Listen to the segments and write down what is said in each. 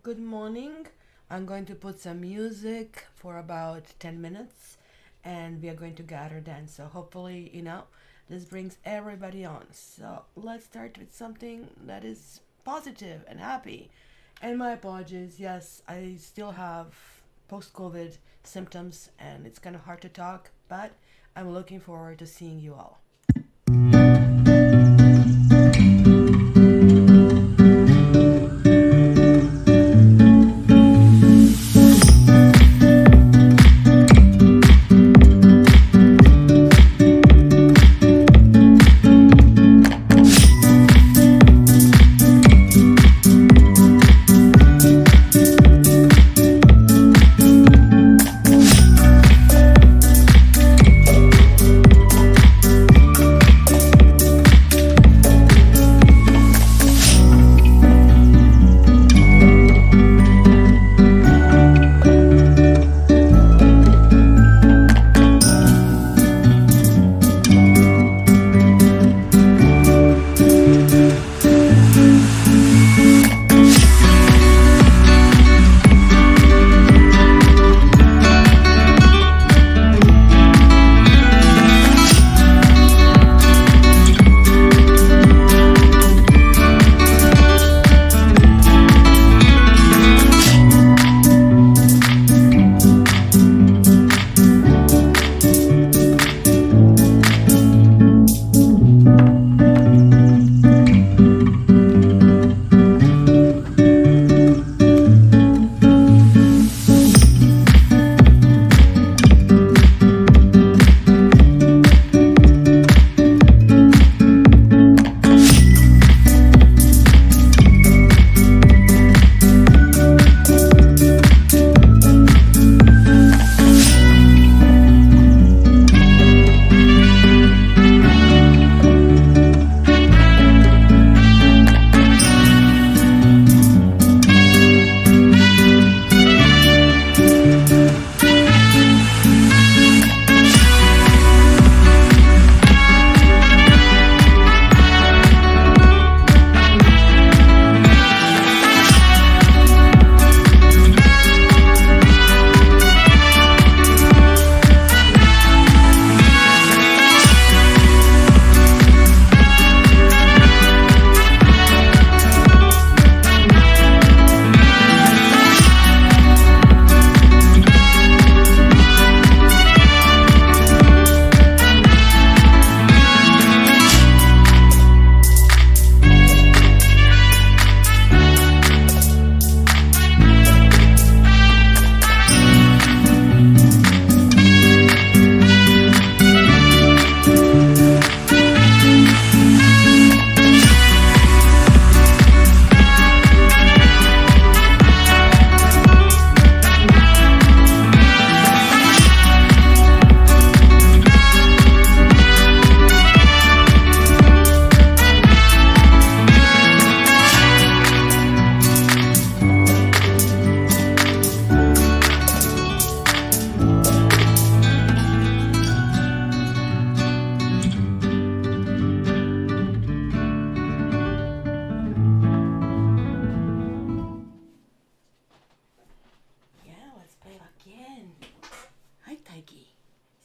Good morning. I'm going to put some music for about 10 minutes and we are going to gather dance. So hopefully, this brings everybody on. So let's start with something that is positive and happy. And my apologies. Yes, I still have post-COVID symptoms and it's kind of hard to talk, but I'm looking forward to seeing you all.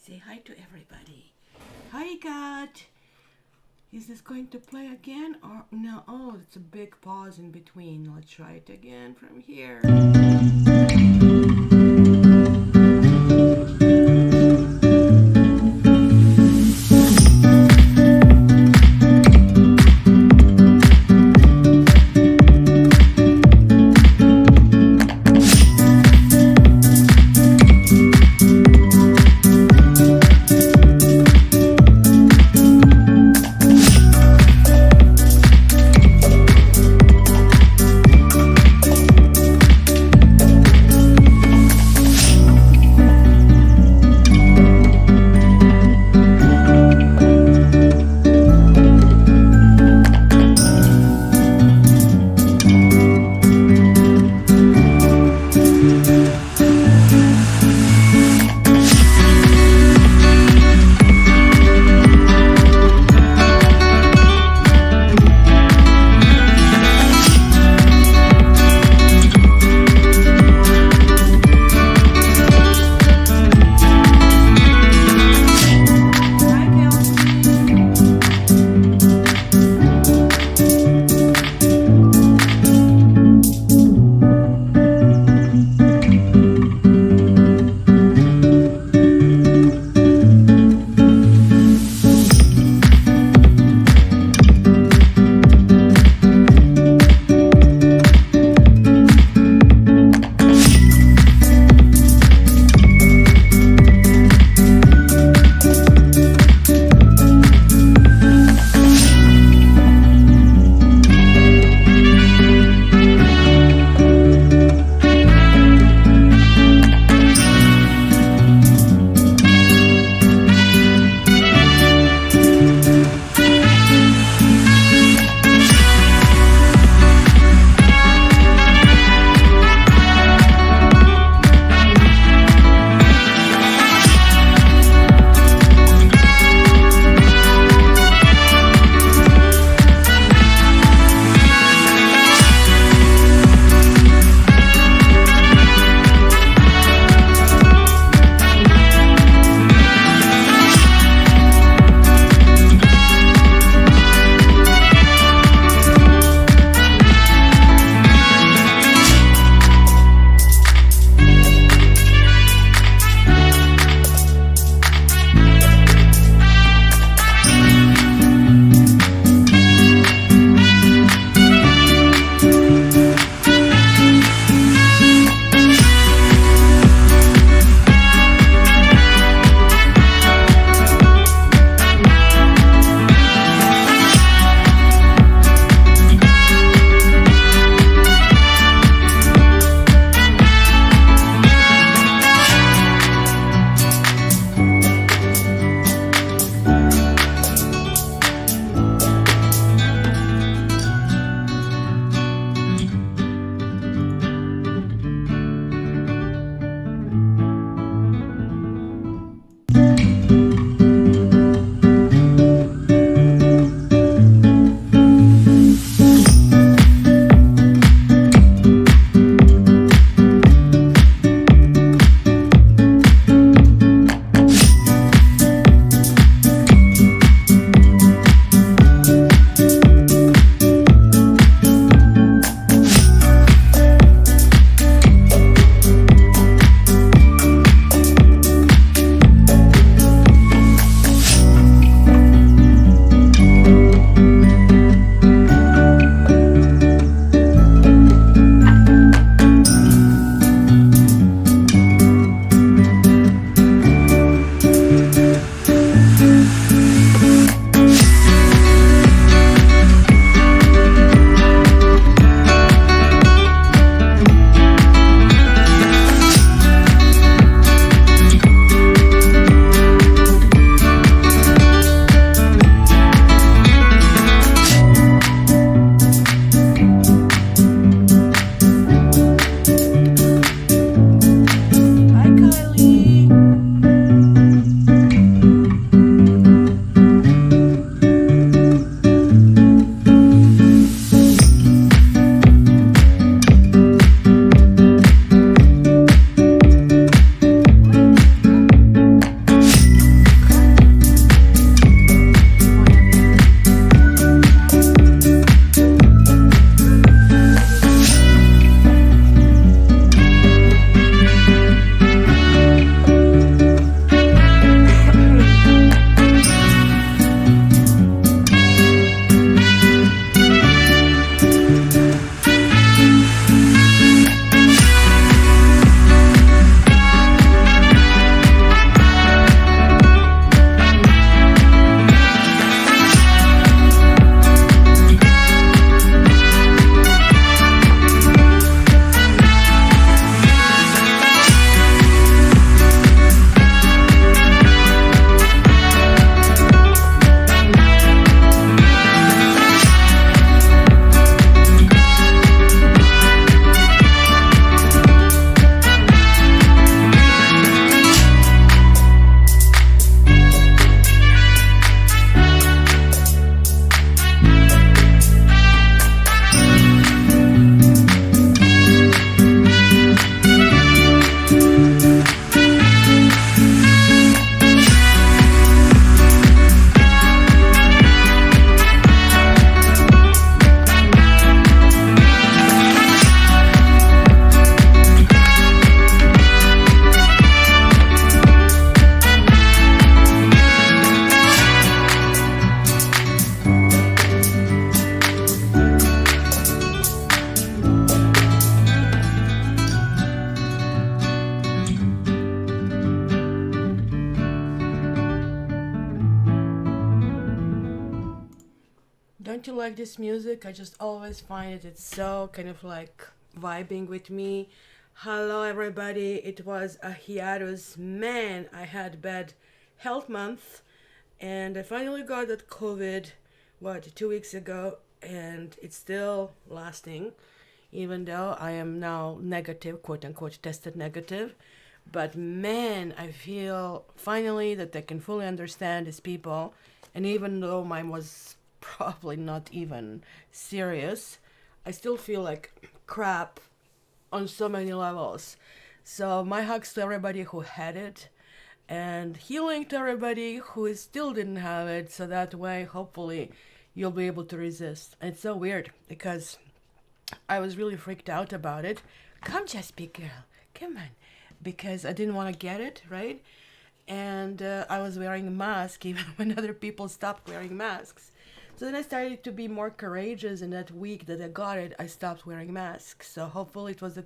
Say hi to everybody. Hi, Kat. Is this going to play again or no? Oh, it's a big pause in between. Let's try it again from here. don't you like this music? I just always find it, it's so kind of like vibing with me. Hello, everybody. It was a hiatus. Man, I had bad health month, and I finally got that COVID, what, 2 weeks ago, and it's still lasting, even though I am now negative, quote unquote, tested negative. But man, I feel finally that I can fully understand these people. And even though mine was probably not even serious, I still feel like crap on so many levels. So my hugs to everybody who had it, and healing to everybody who still didn't have it. So that way, hopefully, you'll be able to resist. And it's so weird because I was really freaked out about it. Come, just be girl, come on, because I didn't want to get it, right? And I was wearing a mask even when other people stopped wearing masks. So then I started to be more courageous. In that week that I got it, I stopped wearing masks. So hopefully it was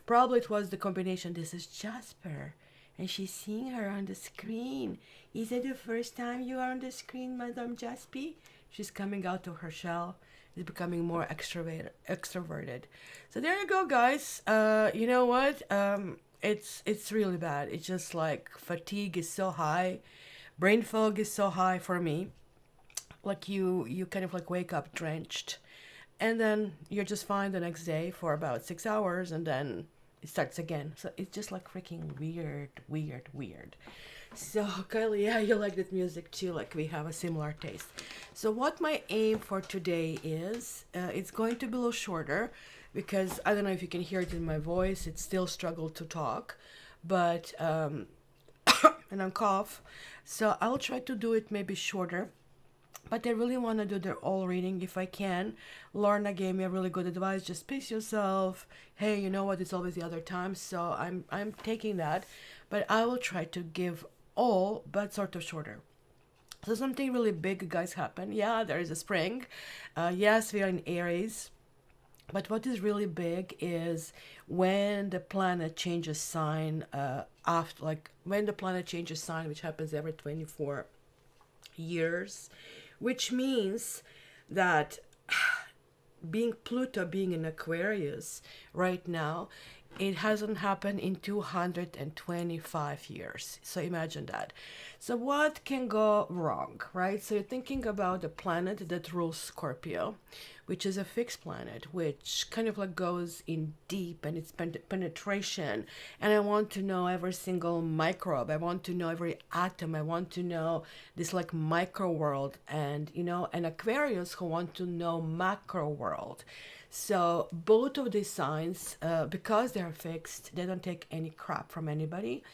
probably it was the combination. This is Jasper, and she's seeing her on the screen. Is it the first time you are on the screen, Madame Jaspi? She's coming out of her shell. Is becoming more extroverted. So there you go, guys. You know what? It's really bad. It's just like fatigue is so high, brain fog is so high for me. Like you kind of like wake up drenched, and then you're just fine the next day for about 6 hours, and then it starts again. So it's just like freaking weird, weird, weird. So Kylie, yeah, you like that music too. Like we have a similar taste. So what my aim for today is, it's going to be a little shorter because I don't know if you can hear it in my voice. It's still struggle to talk, but and I'm cough. So I'll try to do it maybe shorter. But I really want to do the all reading if I can. Lorna gave me a really good advice. Just pace yourself. Hey, you know what? It's always the other time. So I'm taking that. But I will try to give all, but sort of shorter. So something really big, guys, happen. Yeah, there is a spring. Yes, we are in Aries. But what is really big is when the planet changes sign, after, like when the planet changes sign, which happens every 24 years, which means that being Pluto being in Aquarius right now, it hasn't happened in 225 years. So imagine that. So what can go wrong, right? So you're thinking about the planet that rules Scorpio, which is a fixed planet, which kind of like goes in deep and it's penetration. And I want to know every single microbe. I want to know every atom. I want to know this like micro world, and an Aquarius who want to know macro world. So both of these signs, because they're fixed, they don't take any crap from anybody,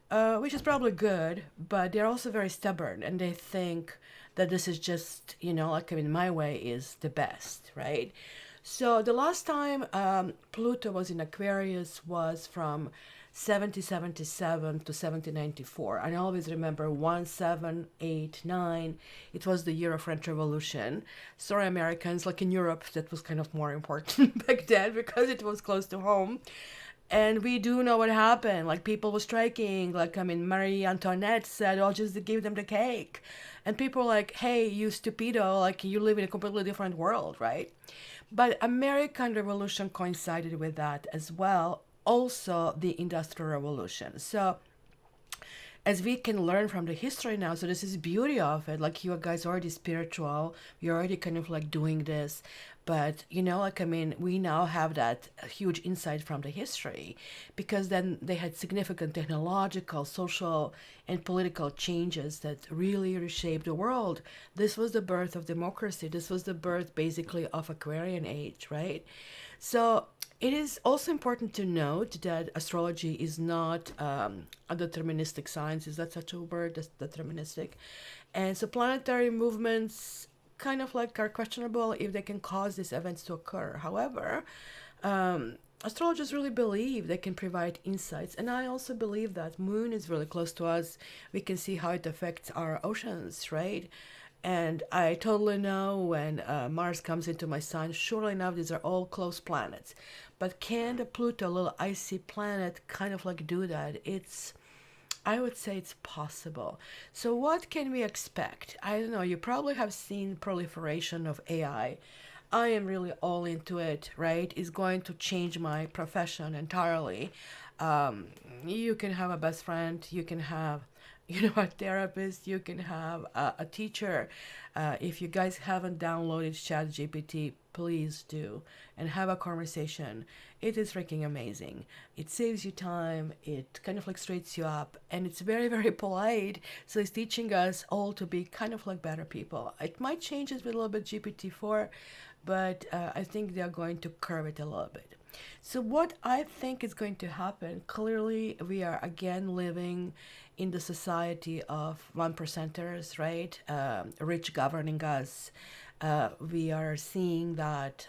which is probably good, but they're also very stubborn, and they think that this is just, my way is the best, right? So the last time Pluto was in Aquarius was from 1777 to 1794. I always remember 1789. It was the year of French Revolution. Sorry, Americans, like in Europe, that was kind of more important back then because it was close to home. And we do know what happened. Like people were striking. Like, Marie Antoinette said, "I'll just give them the cake." And people were like, "Hey, you stupido, like you live in a completely different world, right?" But American Revolution coincided with that as well. Also the Industrial Revolution. So as we can learn from the history now, so this is beauty of it. Like you guys are already spiritual. You're already kind of like doing this. But, we now have that huge insight from the history, because then they had significant technological, social, and political changes that really reshaped the world. This was the birth of democracy. This was the birth, basically, of Aquarian age, right? So it is also important to note that astrology is not a deterministic science. Is that such a word? That's deterministic. And so planetary movements kind of like are questionable if they can cause these events to occur. However, astrologers really believe they can provide insights, and I also believe that moon is really close to us. We can see how it affects our oceans, right? And I totally know when Mars comes into my sign, surely enough, these are all close planets. But can the Pluto, little icy planet, kind of like do that? It's I would say it's possible. So what can we expect? I don't know. You probably have seen proliferation of AI. I am really all into it, right? It's going to change my profession entirely. Um, you can have a best friend, you can have, a therapist, you can have a teacher. If you guys haven't downloaded ChatGPT, please do and have a conversation. It is freaking amazing. It saves you time, it kind of like straightens you up, and it's very, very polite. So it's teaching us all to be kind of like better people. It might change it with a little bit GPT-4, but I think they're going to curve it a little bit. So, what I think is going to happen, clearly, we are again living in the society of one percenters, right? Rich governing us. We are seeing that,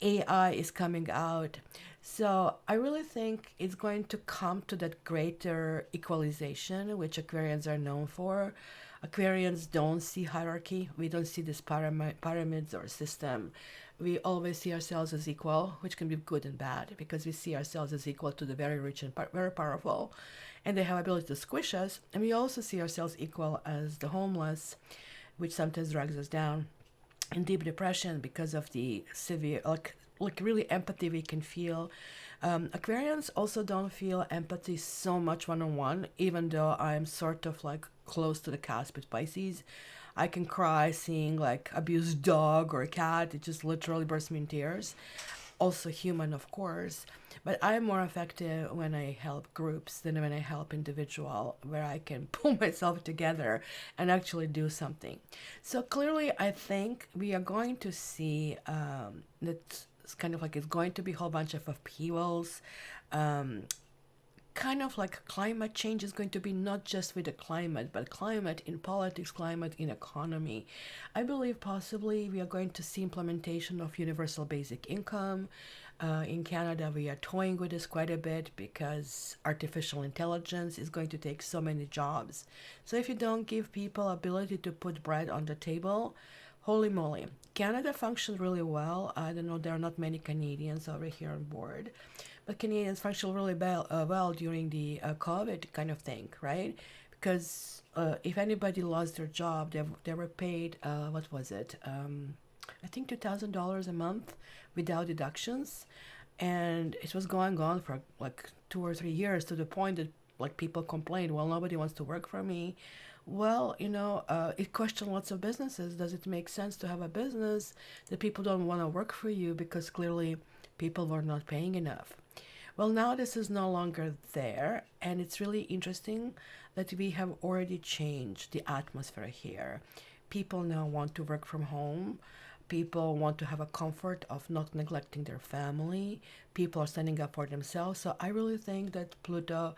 AI is coming out. So, I really think it's going to come to that greater equalization, which Aquarians are known for. Aquarians don't see hierarchy. We don't see this pyramids or system. We always see ourselves as equal, which can be good and bad because we see ourselves as equal to the very rich and very powerful, and they have ability to squish us. And we also see ourselves equal as the homeless, which sometimes drags us down in deep depression because of the severe, like really empathy we can feel. Aquarians also don't feel empathy so much one on one, even though I'm sort of like close to the cusp with Pisces. I can cry seeing like abused dog or a cat. It just literally bursts me in tears. Also human, of course, but I'm more effective when I help groups than when I help individual, where I can pull myself together and actually do something. So clearly, I think we are going to see that it's kind of like it's going to be a whole bunch of upheavals. Um, Kind of like climate change is going to be not just with the climate, but climate in politics, climate in economy. I believe possibly we are going to see implementation of universal basic income. In Canada, we are toying with this quite a bit because artificial intelligence is going to take so many jobs. So if you don't give people ability to put bread on the table, holy moly. Canada functions really well. I don't know, there are not many Canadians over here on board, but Canadians function really well during the COVID kind of thing, right? Because if anybody lost their job, they were paid, what was it? I think $2,000 a month without deductions. And it was going on for like 2 or 3 years to the point that like people complained, well, nobody wants to work for me. Well, it questioned lots of businesses. Does it make sense to have a business that people don't want to work for you because clearly people were not paying enough? Well, now this is no longer there, and it's really interesting that we have already changed the atmosphere here. People now want to work from home. People want to have a comfort of not neglecting their family. People are standing up for themselves. So I really think that Pluto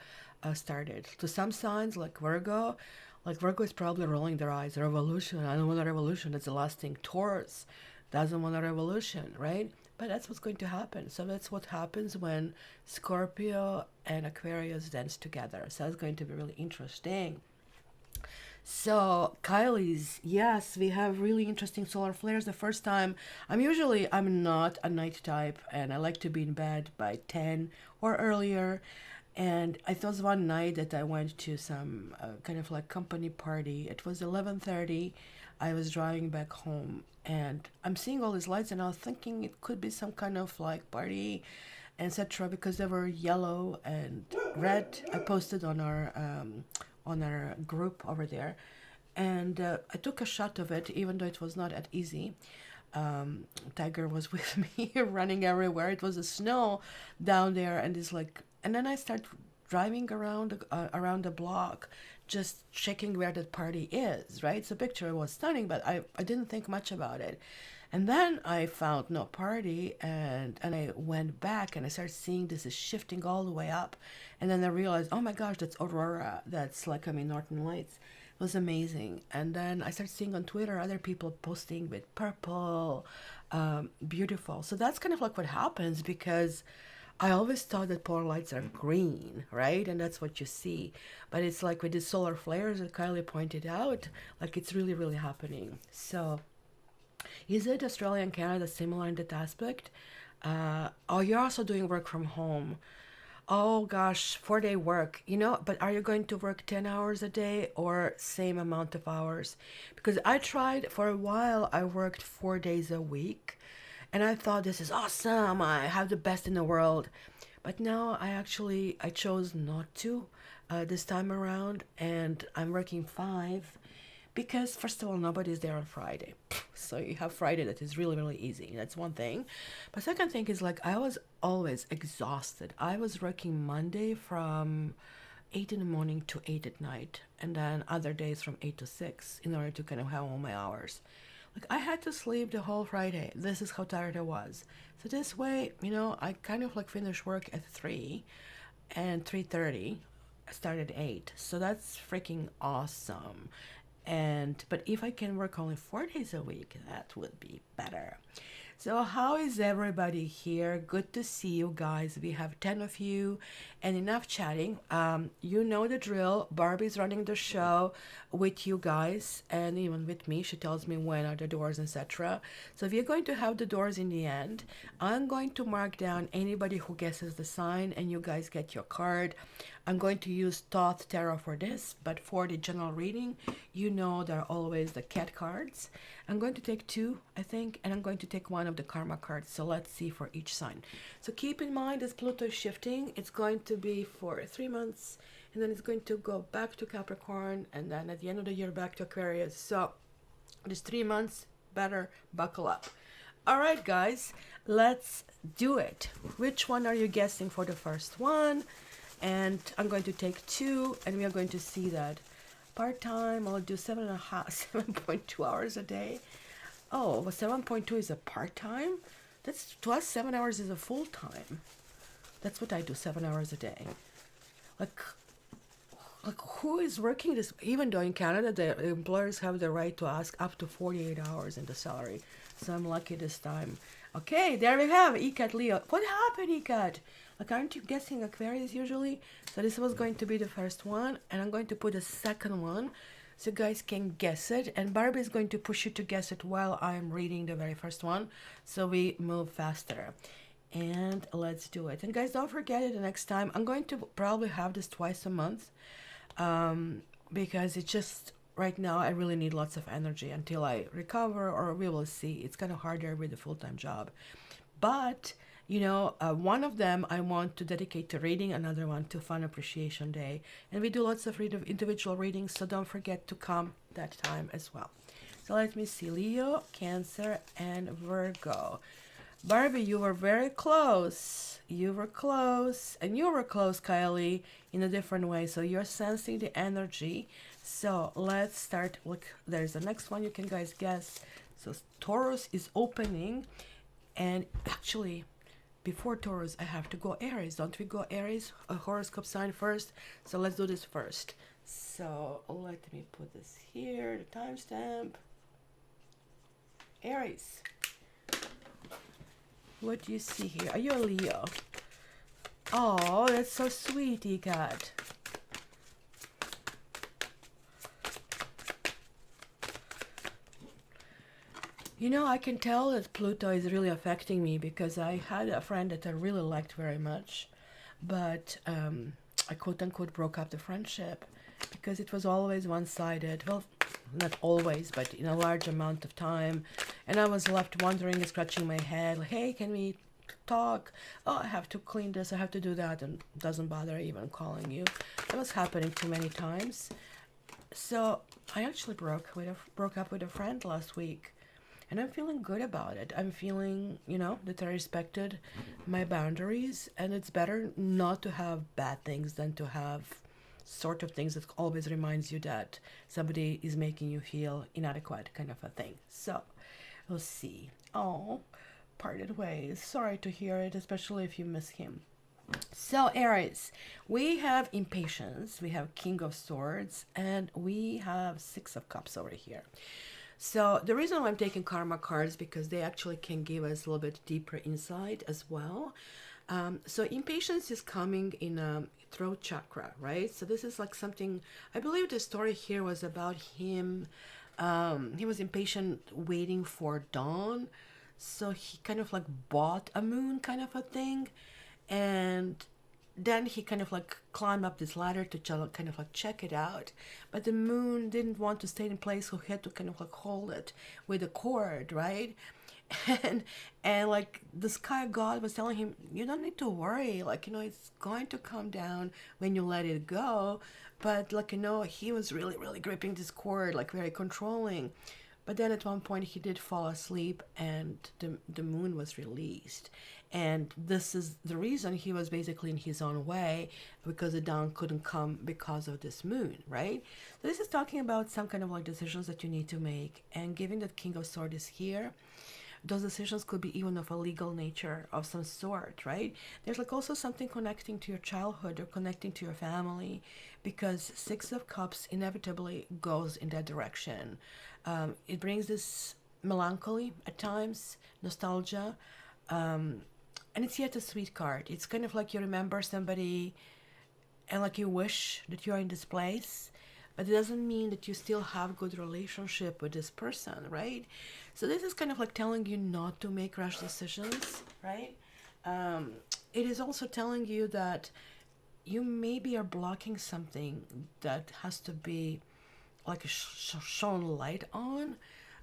started. To some signs, like Virgo is probably rolling their eyes. A revolution. I don't want a revolution. That's the last thing. Taurus doesn't want a revolution, right? But that's what's going to happen. So that's what happens when Scorpio and Aquarius dance together. So it's going to be really interesting. So Kylie's, yes, we have really interesting solar flares. The first time, I'm not a night type, and I like to be in bed by 10 or earlier. And I thought one night that I went to some kind of like company party. It was 11:30. I was driving back home, and I'm seeing all these lights, and I was thinking it could be some kind of like party, etc. Because they were yellow and red. I posted on our group over there, and I took a shot of it, even though it was not that easy. Tiger was with me, running everywhere. It was a snow down there, and it's like, and then I start driving around the block, just checking where that party is. Right, so picture was stunning, but I didn't think much about it. And then I found no party, and I went back and I started seeing this is shifting all the way up. And then I realized, oh my gosh, that's Aurora. That's like, I mean, Northern Lights. It was amazing. And then I started seeing on Twitter other people posting with purple, beautiful. So that's kind of like what happens because I always thought that polar lights are green, right? And that's what you see. But it's like with the solar flares that Kylie pointed out, like it's really, really happening. So is it Australia and Canada similar in that aspect? Oh, you're also doing work from home. Oh gosh, 4-day work. But are you going to work 10 hours a day or same amount of hours? Because I tried for a while, I worked 4 days a week and I thought this is awesome. I have the best in the world. But now I chose not to this time around, and I'm working five because first of all nobody's there on Friday. So you have Friday that is really really easy. That's one thing. But second thing is like I was always exhausted. I was working Monday from 8 in the morning to 8 at night, and then other days from 8 to 6 in order to kind of have all my hours. Like I had to sleep the whole Friday. This is how tired I was. So this way, I kind of like finish work at 3 and 3:30. I started at 8. So that's freaking awesome. And but if I can work only 4 days a week, that would be better. So, how is everybody here? Good to see you guys. We have 10 of you and enough chatting. You know the drill. Barbie's running the show with you guys and even with me. She tells me when are the doors, etc. So, we're going to have the doors in the end. I'm going to mark down anybody who guesses the sign and you guys get your card. I'm going to use Thoth Tarot for this, but for the general reading, there are always the cat cards. I'm going to take two, I think, and I'm going to take one of the karma cards. So let's see for each sign. So keep in mind as Pluto is shifting, it's going to be for 3 months, and then it's going to go back to Capricorn, and then at the end of the year back to Aquarius. So this 3 months, better buckle up. All right, guys, let's do it. Which one are you guessing for the first one? And I'm going to take two, and we are going to see that part-time. I'll do 7.2 hours a day. Oh, well, 7.2 is a part-time. That's to us 7 hours is a full-time. That's what I do, 7 hours a day. Like who is working this? Even though in Canada the employers have the right to ask up to 48 hours in the salary, so I'm lucky this time. Okay, there we have Ikat Leo. What happened, Ikat? Like, aren't you guessing Aquarius usually? So this was going to be the first one, and I'm going to put a second one so you guys can guess it. And Barbie is going to push you to guess it while I'm reading the very first one, so we move faster. And let's do it. And guys, don't forget it the next time. I'm going to probably have this twice a month because it's just right now I really need lots of energy until I recover, or we will see. It's kind of harder with a full-time job. But one of them I want to dedicate to reading, another one to Fun Appreciation Day. And we do lots of individual readings, so don't forget to come that time as well. So let me see. Leo, Cancer, and Virgo. Barbie, you were very close. You were close. And you were close, Kylie, in a different way. So you're sensing the energy. So let's start. Look, there's the next one you can guys guess. So Taurus is opening. And actually, before Taurus, I have to go Aries. Don't we go Aries? A horoscope sign first. So let's do this first. So let me put this here, the timestamp. Aries. What do you see here? Are you a Leo? Oh, that's so sweet, Ikat. I can tell that Pluto is really affecting me because I had a friend that I really liked very much, but I quote-unquote broke up the friendship because it was always one-sided. Well, not always, but in a large amount of time. And I was left wondering and scratching my head, like, hey, can we talk? Oh, I have to clean this, I have to do that, and it doesn't bother even calling you. That was happening too many times. So I actually broke up with a friend last week. And I'm feeling good about it. I'm feeling, that I respected my boundaries. And it's better not to have bad things than to have sort of things that always reminds you that somebody is making you feel inadequate, kind of a thing. So we'll see. Oh, parted ways. Sorry to hear it, especially if you miss him. So Aries, we have impatience, we have King of Swords, and we have Six of Cups over here. So the reason why I'm taking karma cards because they actually can give us a little bit deeper insight as well. So impatience is coming in a throat chakra, right? So this is like something, I believe the story here was about him. He was impatient waiting for dawn. So he kind of like bought a moon kind of a thing. And then he kind of like climbed up this ladder to kind of like check it out, but the moon didn't want to stay in place, so he had to kind of like hold it with a cord, right? and and like the sky god was telling him, you don't need to worry, like, it's going to come down when you let it go. But like, he was really really gripping this cord, like very controlling. But then at one point he did fall asleep, and the moon was released. And this is the reason he was basically in his own way, because the dawn couldn't come because of this moon, right? So this is talking about some kind of like decisions that you need to make. And given that King of Swords is here, those decisions could be even of a legal nature of some sort, right? There's like also something connecting to your childhood or connecting to your family, because Six of Cups inevitably goes in that direction. It brings this melancholy at times, nostalgia, and it's yet a sweet card. It's kind of like you remember somebody and like you wish that you're in this place, but it doesn't mean that you still have good relationship with this person, right? So this is kind of like telling you not to make rash decisions, right? It is also telling you that you maybe are blocking something that has to be like shown light on.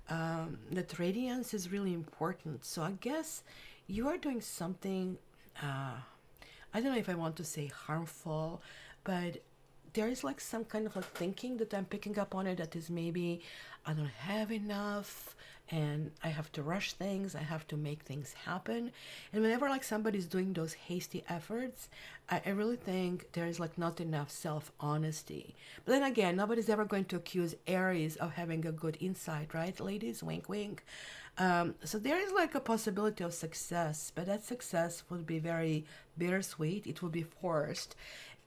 That radiance is really important. So I guess you are doing something, I don't know if I want to say harmful, but there is like some kind of like thinking that I'm picking up on it, that is maybe I don't have enough and I have to rush things, I have to make things happen. And whenever like somebody's doing those hasty efforts, I really think there is like not enough self-honesty. But then again, nobody's ever going to accuse Aries of having a good insight, right, ladies? Wink, wink. So there is like a possibility of success, but that success would be very bittersweet. It would be forced.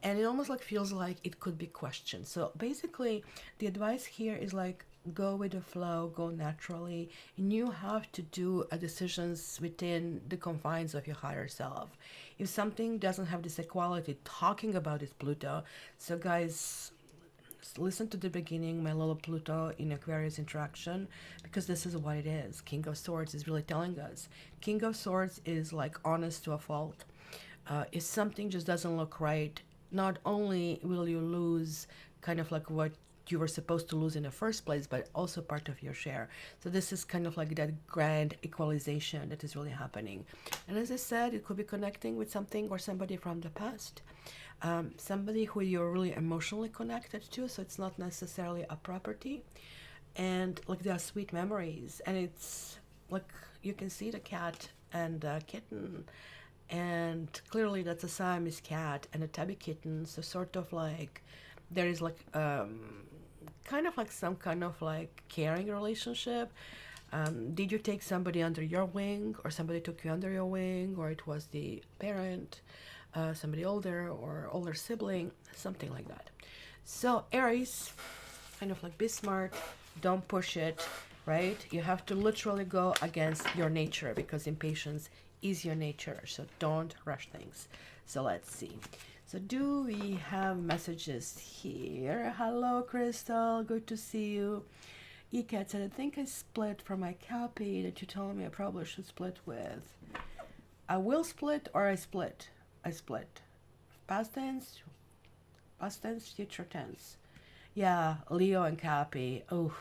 And it almost like feels like it could be questioned. So basically, the advice here is like, go with the flow, go naturally, and you have to do decisions within the confines of your higher self. If something doesn't have this equality, talking about is Pluto. So guys, listen to the beginning, my little Pluto in Aquarius interaction, because this is what it is. King of Swords is really telling us. King of Swords is like honest to a fault. If something just doesn't look right, not only will you lose kind of like what you were supposed to lose in the first place, but also part of your share. So this is kind of like that grand equalization that is really happening. And as I said, it could be connecting with something or somebody from the past, somebody who you're really emotionally connected to. So it's not necessarily a property, and like there are sweet memories. And it's like you can see the cat and the kitten, and clearly that's a Siamese cat and a tabby kitten. So sort of like there is like kind of like some kind of like caring relationship. Did you take somebody under your wing, or somebody took you under your wing, or it was the parent, somebody older or older sibling, something like that. So Aries, kind of like be smart, don't push it, right? You have to literally go against your nature, because impatience is your nature. So don't rush things. So let's see. So do we have messages here? Hello, Crystal. Good to see you. Ecat said, I think I split from my copy that you told me I probably should split with. I will split, or I split? I split. Past tense, future tense. Yeah, Leo and Cappy. Oh,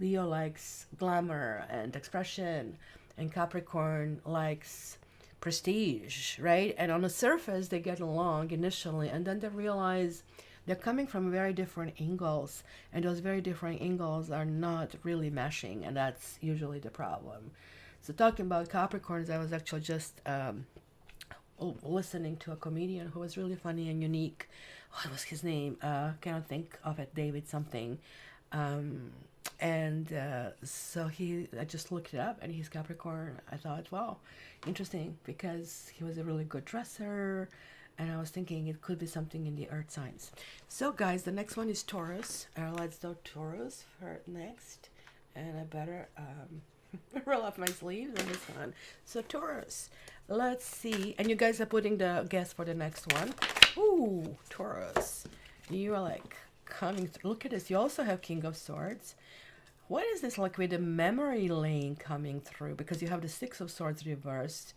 Leo likes glamour and expression, and Capricorn likes prestige, right? And on the surface, they get along initially, and then they realize they're coming from very different angles, and those very different angles are not really meshing, and that's usually the problem. So talking about Capricorns, I was actually just listening to a comedian who was really funny and unique. What was his name? Cannot think of it. David something. So I just looked it up, and he's Capricorn. I thought, wow, interesting, because he was a really good dresser, and I was thinking it could be something in the earth signs. So guys, the next one is Taurus. Let's do Taurus for next, and I better roll up my sleeves on this one. So Taurus, let's see. And you guys are putting the guess for the next one. Ooh, Taurus, you are like coming through. Look at this. You also have King of Swords. What is this like with the memory lane coming through? Because you have the Six of Swords reversed,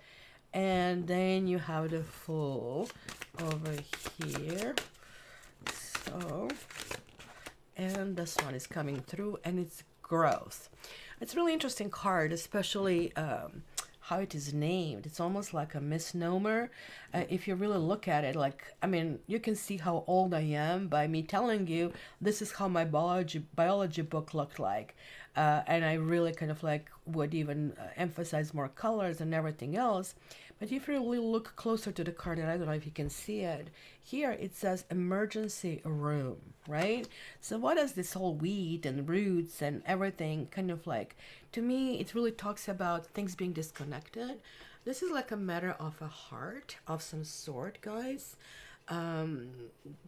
And then you have the Fool over here. So, and this one is coming through, and it's growth. It's a really interesting card, especially how it is named. It's almost like a misnomer. If you really look at it, like, I mean, you can see how old I am by me telling you this is how my biology book looked like. And I really kind of like would even emphasize more colors and everything else. But if you really look closer to the card, and I don't know if you can see it, here it says emergency room, right? So what is this whole weed and roots and everything kind of like? To me, it really talks about things being disconnected. This is like a matter of a heart of some sort, guys. um,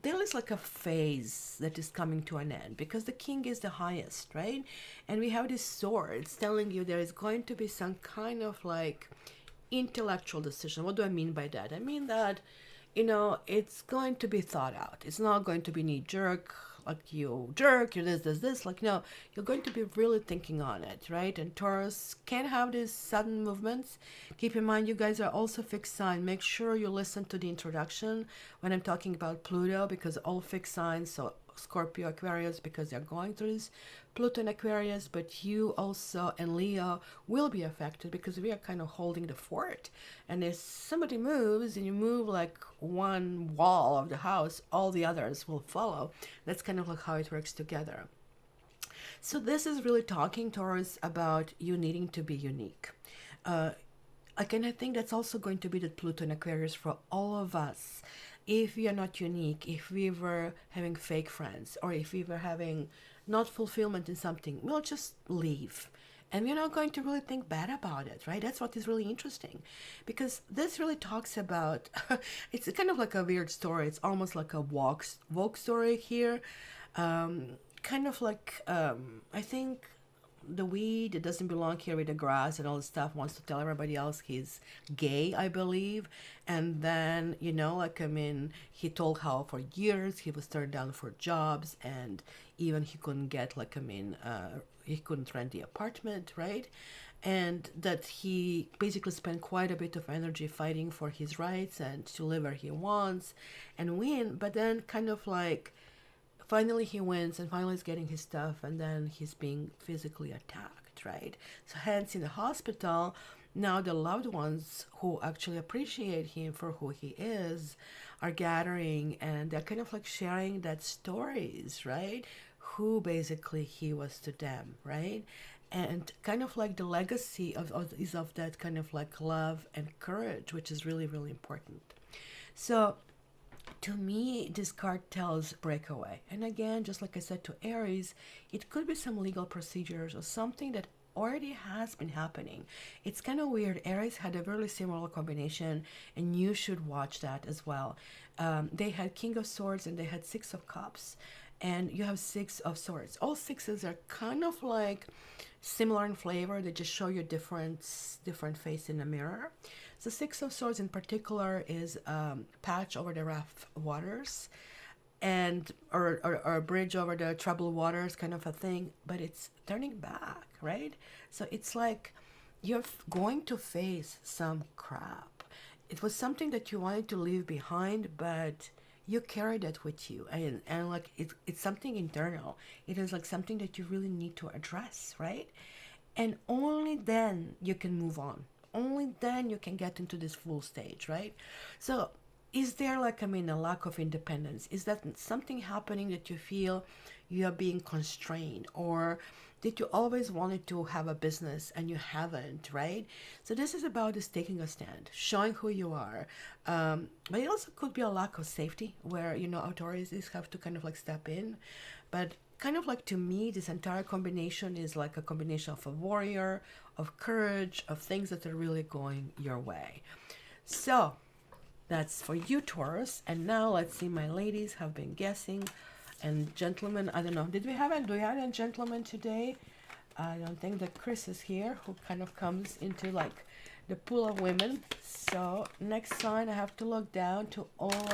there is like a phase that is coming to an end because the king is the highest, right? And we have this sword. It's telling you there is going to be some kind of like intellectual decision. What do I mean by that? I mean that, it's going to be thought out. It's not going to be knee jerk, like you jerk, you this. Like, no, you're going to be really thinking on it, right? And Taurus can have these sudden movements. Keep in mind, you guys are also fixed sign. Make sure you listen to the introduction when I'm talking about Pluto, because all fixed signs, so Scorpio, Aquarius, because they're going through this Pluto and Aquarius, but you also and Leo will be affected because we are kind of holding the fort. And if somebody moves and you move like one wall of the house, all the others will follow. That's kind of like how it works together. So this is really talking to us about you needing to be unique. Uh, Again, I think that's also going to be the Pluto and Aquarius for all of us. If we are not unique, if we were having fake friends, or if we were having not fulfillment in something, we'll just leave. And we're not going to really think bad about it, right? That's what is really interesting. Because this really talks about, it's kind of like a weird story. It's almost like a woke story here. Kind of like, I think the weed, it doesn't belong here with the grass and all this stuff, wants to tell everybody else he's gay, I believe. And then, like, I mean, he told how for years he was turned down for jobs, and even he couldn't get, like, I mean, he couldn't rent the apartment, right? And that he basically spent quite a bit of energy fighting for his rights and to live where he wants and win, but then kind of like finally he wins and finally is getting his stuff, and then he's being physically attacked, right? So hence in the hospital, now the loved ones who actually appreciate him for who he is are gathering, and they're kind of like sharing that stories, right? Who basically he was to them, right? And kind of like the legacy is of that kind of like love and courage, which is really, really important. So to me, this card tells breakaway. And again, just like I said to Aries, it could be some legal procedures or something that already has been happening. It's kind of weird. Aries had a really similar combination, and you should watch that as well. They had King of Swords and they had Six of Cups, and you have Six of Swords. All sixes are kind of like similar in flavor. They just show you different face in the mirror. The Six of Swords in particular is patch over the rough waters, and or a bridge over the troubled waters kind of a thing, but it's turning back, right? So it's like you're going to face some crap. It was something that you wanted to leave behind, but you carried it with you, and like it's something internal. It is like something that you really need to address, right? And only then you can move on. Only then you can get into this full stage, right? So is there like, I mean, a lack of independence? Is that something happening that you feel you are being constrained, or did you always wanted to have a business and you haven't, right? So this is about this taking a stand, showing who you are. But it also could be a lack of safety where, authorities have to kind of like step in. But kind of like, to me, this entire combination is like a combination of a warrior, of courage, of things that are really going your way. So that's for you, Taurus. And now let's see, my ladies have been guessing, and gentlemen, I don't know, do we have a gentleman today? I don't think that Chris is here, who kind of comes into like the pool of women. So next sign, I have to look down to all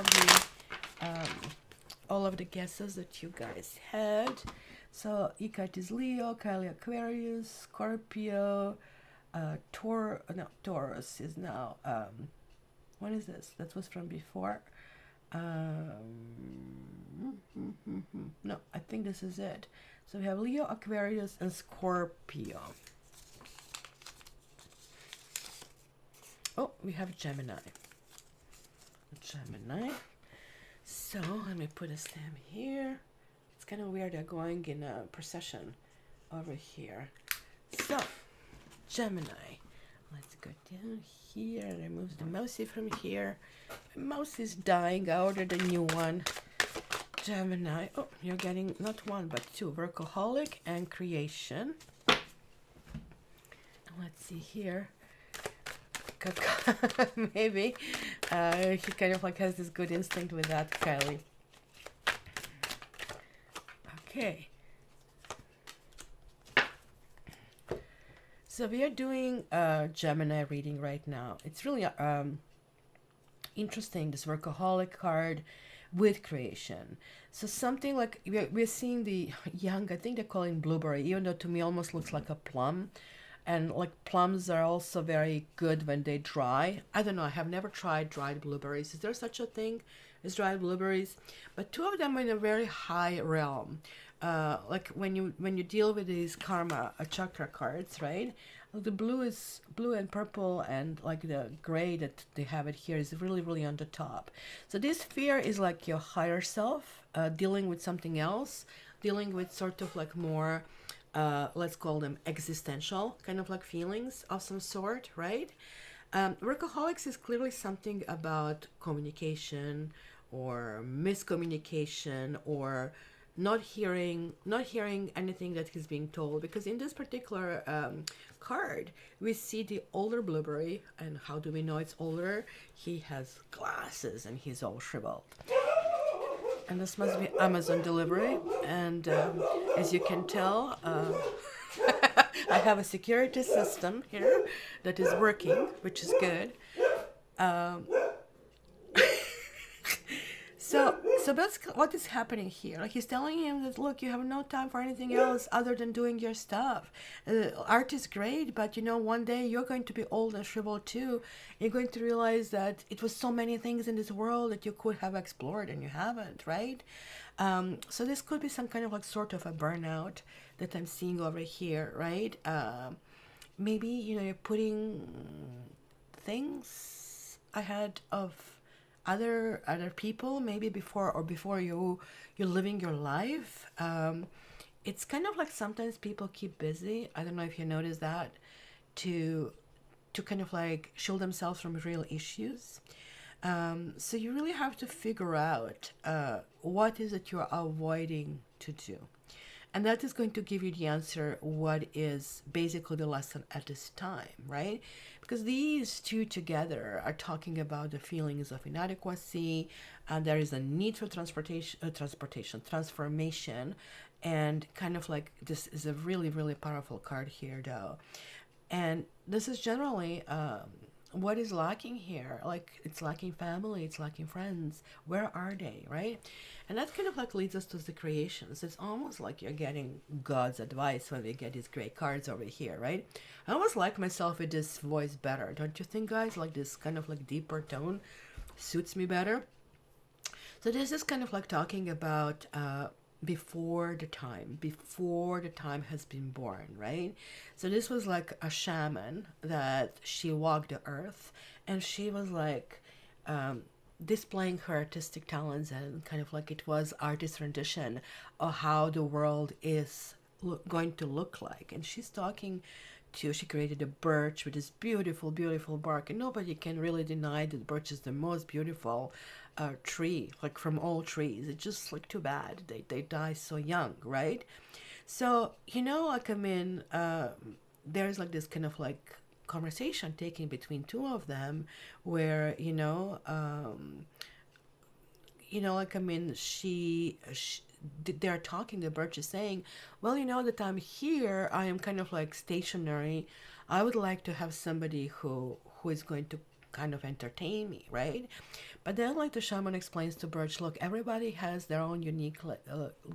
of the guesses that you guys had. So Ikat is Leo, Kylie Aquarius, Scorpio, No, Taurus is now, what is this? That was from before. No, I think this is it. So we have Leo, Aquarius, and Scorpio. Oh, we have Gemini. Gemini. So let me put a stamp here. It's kind of weird. They're going in a procession over here. So, Gemini. Let's go down here and remove the mousey from here. My mouse is dying. I ordered a new one. Gemini. Oh, you're getting not one but two. Workaholic and creation. Let's see here. Maybe he kind of like has this good instinct with that, Kylie. Okay. So we are doing a Gemini reading right now. It's really interesting, this workaholic card with creation. So something like we're seeing the young, I think they're calling blueberry, even though to me almost looks like a plum. And like plums are also very good when they dry. I don't know, I have never tried dried blueberries. Is there such a thing as dried blueberries? But two of them are in a very high realm. Like when you deal with these karma chakra cards, right? The blue and purple and like the gray that they have it here is really, really on the top. So this fear is like your higher self dealing with something else, dealing with sort of like more, let's call them existential kind of like feelings of some sort, right? Workaholics is clearly something about communication or miscommunication or not hearing anything that he's being told, because in this particular card we see the older blueberry. And how do we know it's older? He has glasses and he's all shriveled. And this must be Amazon delivery. And as you can tell, I have a security system here that is working, which is good. So that's what is happening here. Like he's telling him that, look, you have no time for anything else other than doing your stuff. Art is great, but one day you're going to be old and shriveled too. You're going to realize that it was so many things in this world that you could have explored and you haven't, right? So this could be some kind of like sort of a burnout that I'm seeing over here, right? Maybe, you're putting things ahead of other people, maybe before you're living your life. It's kind of like sometimes people keep busy. I don't know if you notice that, to kind of like shield themselves from real issues. So you really have to figure out what is it you're avoiding to do. And that is going to give you the answer, what is basically the lesson at this time, right? Because these two together are talking about the feelings of inadequacy, and there is a need for transformation, and kind of like this is a really, really powerful card here, though. And this is generally what is lacking here. Like, it's lacking family, it's lacking friends. Where are they, right? And that kind of like leads us to the creations. It's almost like you're getting God's advice when we get these great cards over here, right? I almost like myself with this voice better, don't you think, guys? Like this kind of like deeper tone suits me better. So this is kind of like talking about before the time has been born, right? So this was like a shaman that she walked the earth, and she was like displaying her artistic talents, and kind of like it was artist rendition of how the world is going to look like. And she's talking to, she created a birch with this beautiful, beautiful bark, and nobody can really deny that birch is the most beautiful tree, like from all trees. It's just like too bad they die so young, right? So like, I mean, there's like this kind of like conversation taking between two of them, where like, I mean, they're talking, the birch is saying, well, that I'm here, I am kind of like stationary. I would like to have somebody who is going to kind of entertain me, right? But then, like, the shaman explains to birch, look, everybody has their own unique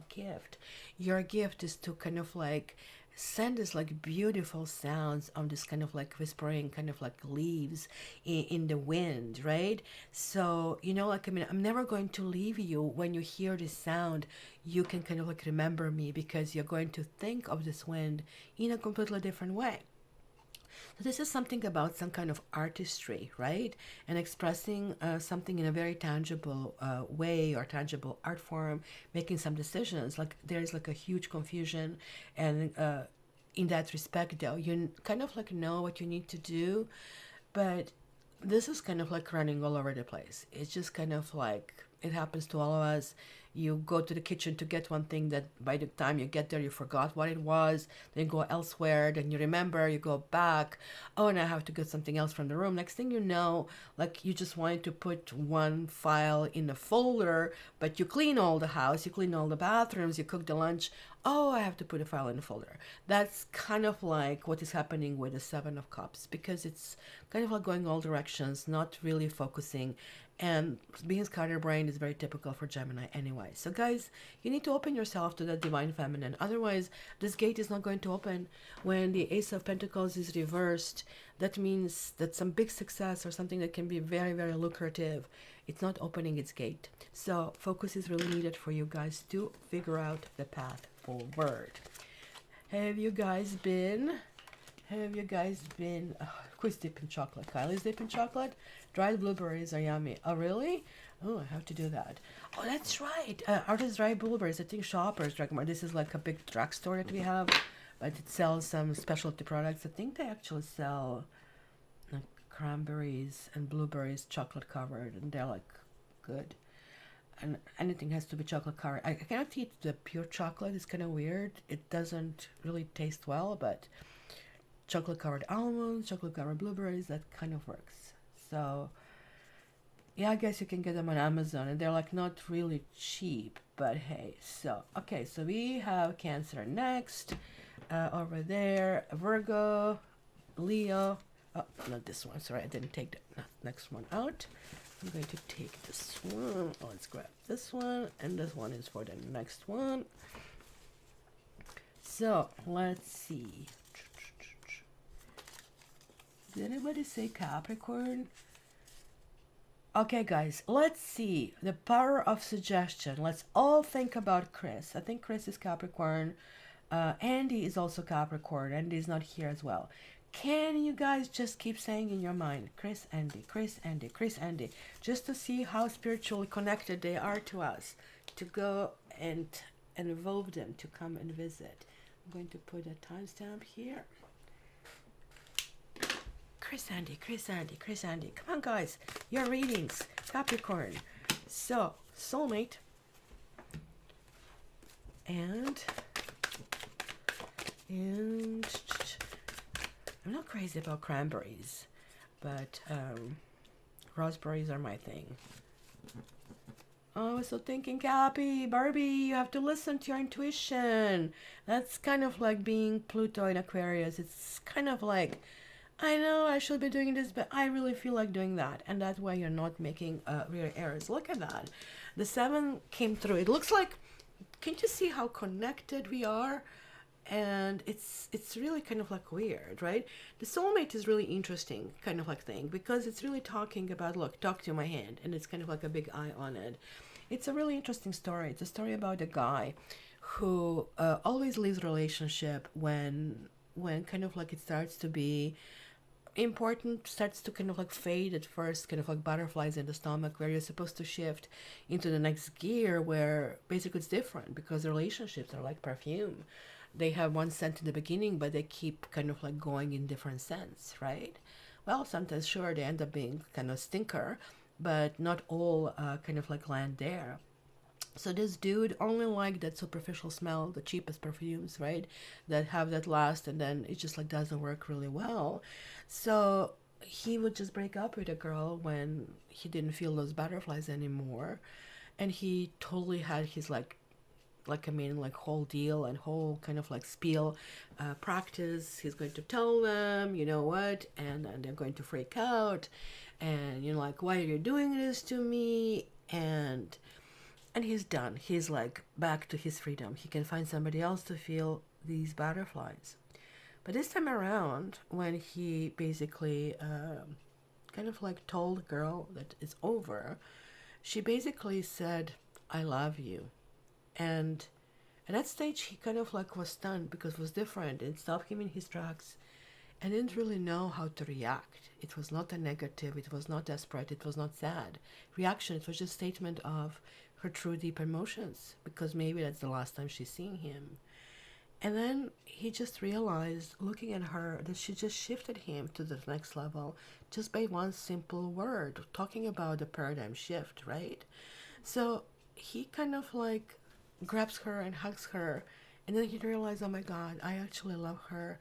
gift. Your gift is to kind of like send this like beautiful sounds on this kind of like whispering, kind of like leaves in the wind, right? So, like, I mean, I'm never going to leave you. When you hear this sound, you can kind of like remember me, because you're going to think of this wind in a completely different way. So this is something about some kind of artistry, right? And expressing something in a very tangible way, or tangible art form, making some decisions. Like, there's like a huge confusion, and in that respect, though, you kind of like know what you need to do, but this is kind of like running all over the place. It's just kind of like it happens to all of us. You go to the kitchen to get one thing that by the time you get there, you forgot what it was. Then you go elsewhere. Then you remember, you go back. Oh, and I have to get something else from the room. Next thing you know, like, you just wanted to put one file in a folder, but you clean all the house, you clean all the bathrooms, you cook the lunch. Oh, I have to put a file in a folder. That's kind of like what is happening with the Seven of Cups, because it's kind of like going all directions, not really focusing. And being scatterbrained is very typical for Gemini anyway. So guys, you need to open yourself to the divine feminine. Otherwise, this gate is not going to open. When the Ace of Pentacles is reversed, that means that some big success or something that can be very, very lucrative, it's not opening its gate. So focus is really needed for you guys to figure out the path forward. Have you guys been who's dipping chocolate? Kylie's dipping chocolate. Dried blueberries are yummy. Oh, really? Oh, I have to do that. Oh, that's right. Artist dried blueberries. I think Shoppers Drug Mart. This is like a big drugstore that we have, but it sells some specialty products. I think they actually sell like cranberries and blueberries chocolate covered, and they're like good. And anything has to be chocolate covered. I cannot eat the pure chocolate. It's kind of weird. It doesn't really taste well, but chocolate covered almonds, chocolate covered blueberries, that kind of works. So yeah, I guess you can get them on Amazon, and they're like not really cheap, but hey. So okay, so we have Cancer next, over there, Virgo, Leo. Oh, not this one. Sorry, I didn't take the next one out. I'm going to take this one. Oh, let's grab this one, and this one is for the next one. So let's see. Did anybody say Capricorn? Okay, guys, let's see. The power of suggestion. Let's all think about Chris. I think Chris is Capricorn. Andy is also Capricorn. Andy is not here as well. Can you guys just keep saying in your mind, Chris, Andy, Chris, Andy, Chris, Andy, just to see how spiritually connected they are to us, to go and involve them to come and visit. I'm going to put a timestamp here. Chris, Andy, Chris, Andy, Chris, Andy. Come on, guys. Your readings. Capricorn. So, soulmate. And I'm not crazy about cranberries, but raspberries are my thing. Oh, I was so thinking, Cappy, Barbie, you have to listen to your intuition. That's kind of like being Pluto in Aquarius. It's kind of like, I know I should be doing this, but I really feel like doing that. And that way you're not making real errors. Look at that. The 7 came through. It looks like, can you see how connected we are? And it's really kind of like weird, right? The soulmate is really interesting kind of like thing, because it's really talking about, look, talk to my hand, and it's kind of like a big eye on it. It's a really interesting story. It's a story about a guy who always leaves relationship when kind of like it starts to be important, starts to kind of like fade at first, kind of like butterflies in the stomach, where you're supposed to shift into the next gear where basically it's different, because the relationships are like perfume. They have one scent in the beginning, but they keep kind of like going in different scents, right? Well, sometimes sure they end up being kind of stinker, but not all kind of like land there. So this dude only liked that superficial smell, the cheapest perfumes, right? That have that last, and then it just like doesn't work really well. So he would just break up with a girl when he didn't feel those butterflies anymore. And he totally had his like I mean, like whole deal and whole kind of like spiel practice. He's going to tell them, you know what, and they're going to freak out, and you know, like, why are you doing this to me? And he's done. He's like back to his freedom. He can find somebody else to feel these butterflies. But this time around, when he basically kind of like told the girl that it's over, she basically said, I love you. And at that stage, he kind of like was stunned because it was different. It stopped him in his tracks and didn't really know how to react. It was not a negative, it was not desperate, it was not sad reaction. It was just a statement of her true deep emotions because maybe that's the last time she's seeing him. And then he just realized, looking at her, that she just shifted him to the next level just by one simple word, talking about the paradigm shift, right? So he kind of like grabs her and hugs her. And then he realized, oh my God, I actually love her.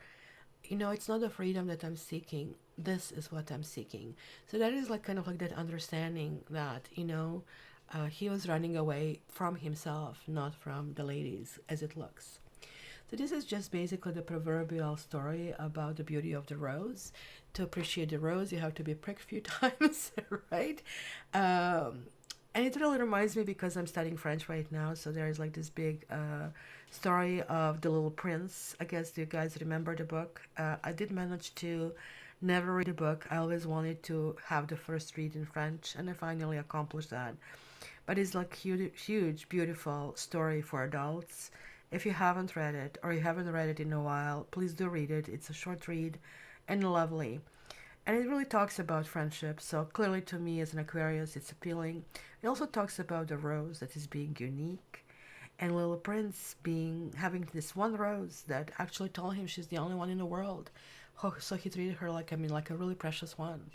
You know, it's not the freedom that I'm seeking. This is what I'm seeking. So that is like kind of like that understanding that, he was running away from himself, not from the ladies, as it looks. So this is just basically the proverbial story about the beauty of the rose. To appreciate the rose, you have to be pricked a few times, right? And it really reminds me because I'm studying French right now. So there is like this big story of the Little Prince. I guess you guys remember the book. I did manage to never read the book. I always wanted to have the first read in French, and I finally accomplished that. But it's like huge, beautiful story for adults. If you haven't read it or you haven't read it in a while, please do read it. It's a short read and lovely. And it really talks about friendship. So clearly to me as an Aquarius, it's appealing. It also talks about the rose that is being unique and Little Prince being having this one rose that actually told him she's the only one in the world. Oh, so he treated her like, like a really precious one.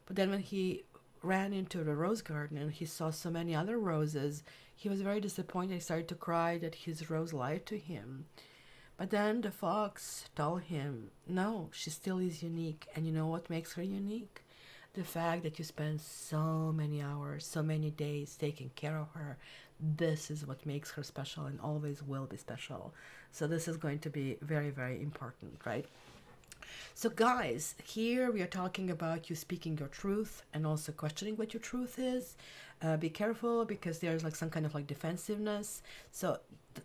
But then when he ran into the rose garden and he saw so many other roses, he was very disappointed. He started to cry that his rose lied to him. But then the fox told him, no, she still is unique. And you know what makes her unique? The fact that you spend so many hours, so many days taking care of her. This is what makes her special and always will be special. So this is going to be very, very important, right? So guys, here we are talking about you speaking your truth and also questioning what your truth is. Be careful because there's like some kind of like defensiveness. So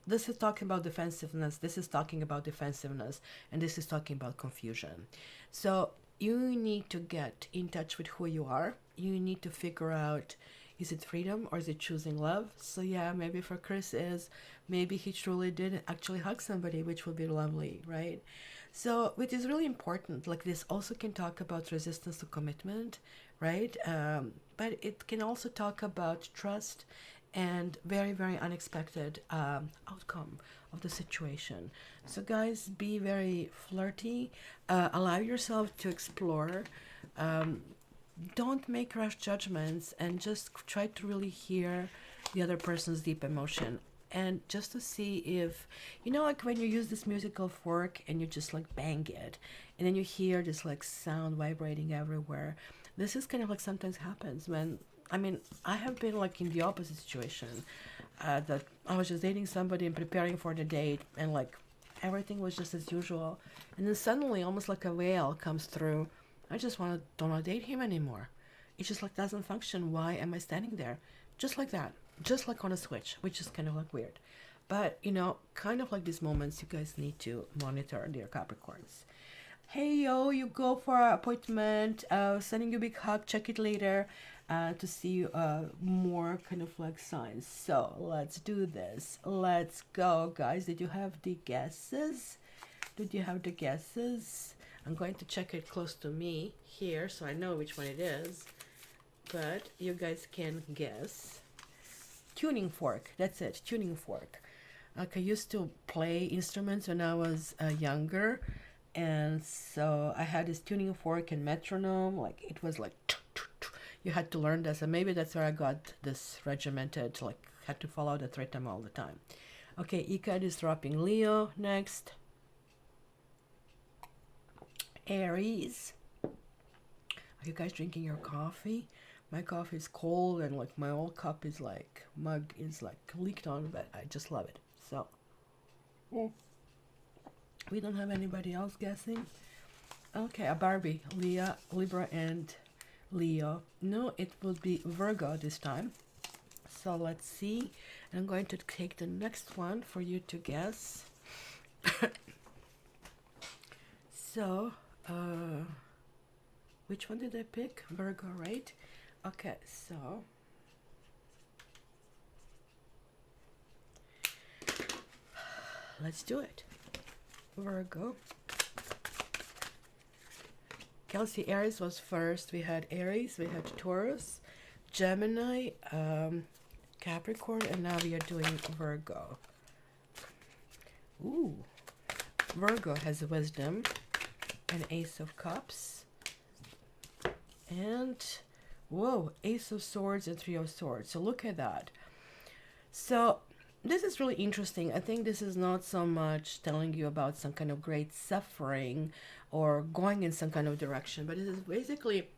this is talking about defensiveness, this is talking about defensiveness, and this is talking about confusion. So you need to get in touch with who you are. You need to figure out, is it freedom or is it choosing love? So yeah, maybe for Chris is, maybe he truly did actually hug somebody, which would be lovely, right? So, which is really important. Like this also can talk about resistance to commitment, right? But it can also talk about trust and very, very unexpected outcome of the situation. So, guys, be very flirty. Allow yourself to explore. Don't make rash judgments and just try to really hear the other person's deep emotion and just to see if, like when you use this musical fork and you just like bang it and then you hear this like sound vibrating everywhere. This is kind of like sometimes happens when, I have been like in the opposite situation, that I was just dating somebody and preparing for the date and like everything was just as usual, and then suddenly almost like a veil comes through. I just don't want to date him anymore. It just like doesn't function. Why am I standing there? Just like that. Just like on a switch, which is kind of like weird. But, kind of like these moments, you guys need to monitor, dear Capricorns. Hey, yo, you go for an appointment, sending you a big hug, check it later to see more kind of like signs. So let's do this. Let's go, guys. Did you have the guesses? Did you have the guesses? I'm going to check it close to me here so I know which one it is. But you guys can guess. Tuning fork, that's it, tuning fork. Like I used to play instruments when I was younger, and so I had this tuning fork and metronome. Like it was like you had to learn this, and maybe that's where I got this regimented. Like had to follow that rhythm all the time. Okay, Ika is dropping Leo next. Aries. Are you guys drinking your coffee? My coffee is cold and like my old cup is like mug is like leaked on, but I just love it. So we don't have anybody else guessing. Okay, a Barbie, Leah, Libra, and Leo. No, it would be Virgo this time. So let's see. I'm going to take the next one for you to guess. So, which one did I pick? Virgo, right? Okay, so let's do it. Virgo. Kelsey, Aries was first. We had Aries, we had Taurus, Gemini, Capricorn, and now we are doing Virgo. Ooh, Virgo has wisdom, an Ace of Cups, and whoa, Ace of Swords and Three of Swords. So look at that. So this is really interesting. I think this is not so much telling you about some kind of great suffering or going in some kind of direction, but it is basically,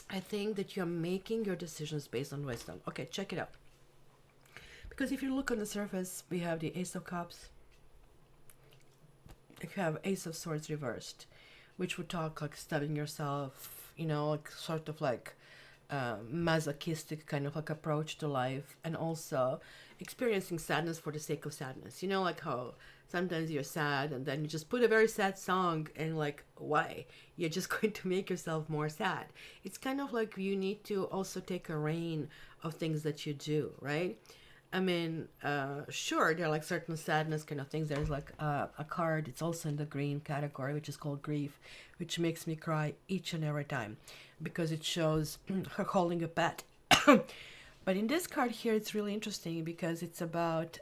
I think that you're making your decisions based on wisdom. Okay, check it out. Because if you look on the surface, we have the Ace of Cups, you have Ace of Swords reversed, which would talk like stabbing yourself, you know, like sort of like masochistic kind of like approach to life, and also experiencing sadness for the sake of sadness. You know, like how sometimes you're sad and then you just put a very sad song and like, why? You're just going to make yourself more sad. It's kind of like you need to also take a reign of things that you do, right? I mean, sure, there are like certain sadness kind of things. There's like a card, it's also in the green category, which is called grief, which makes me cry each and every time because it shows her holding a pet. But in this card here, it's really interesting because it's about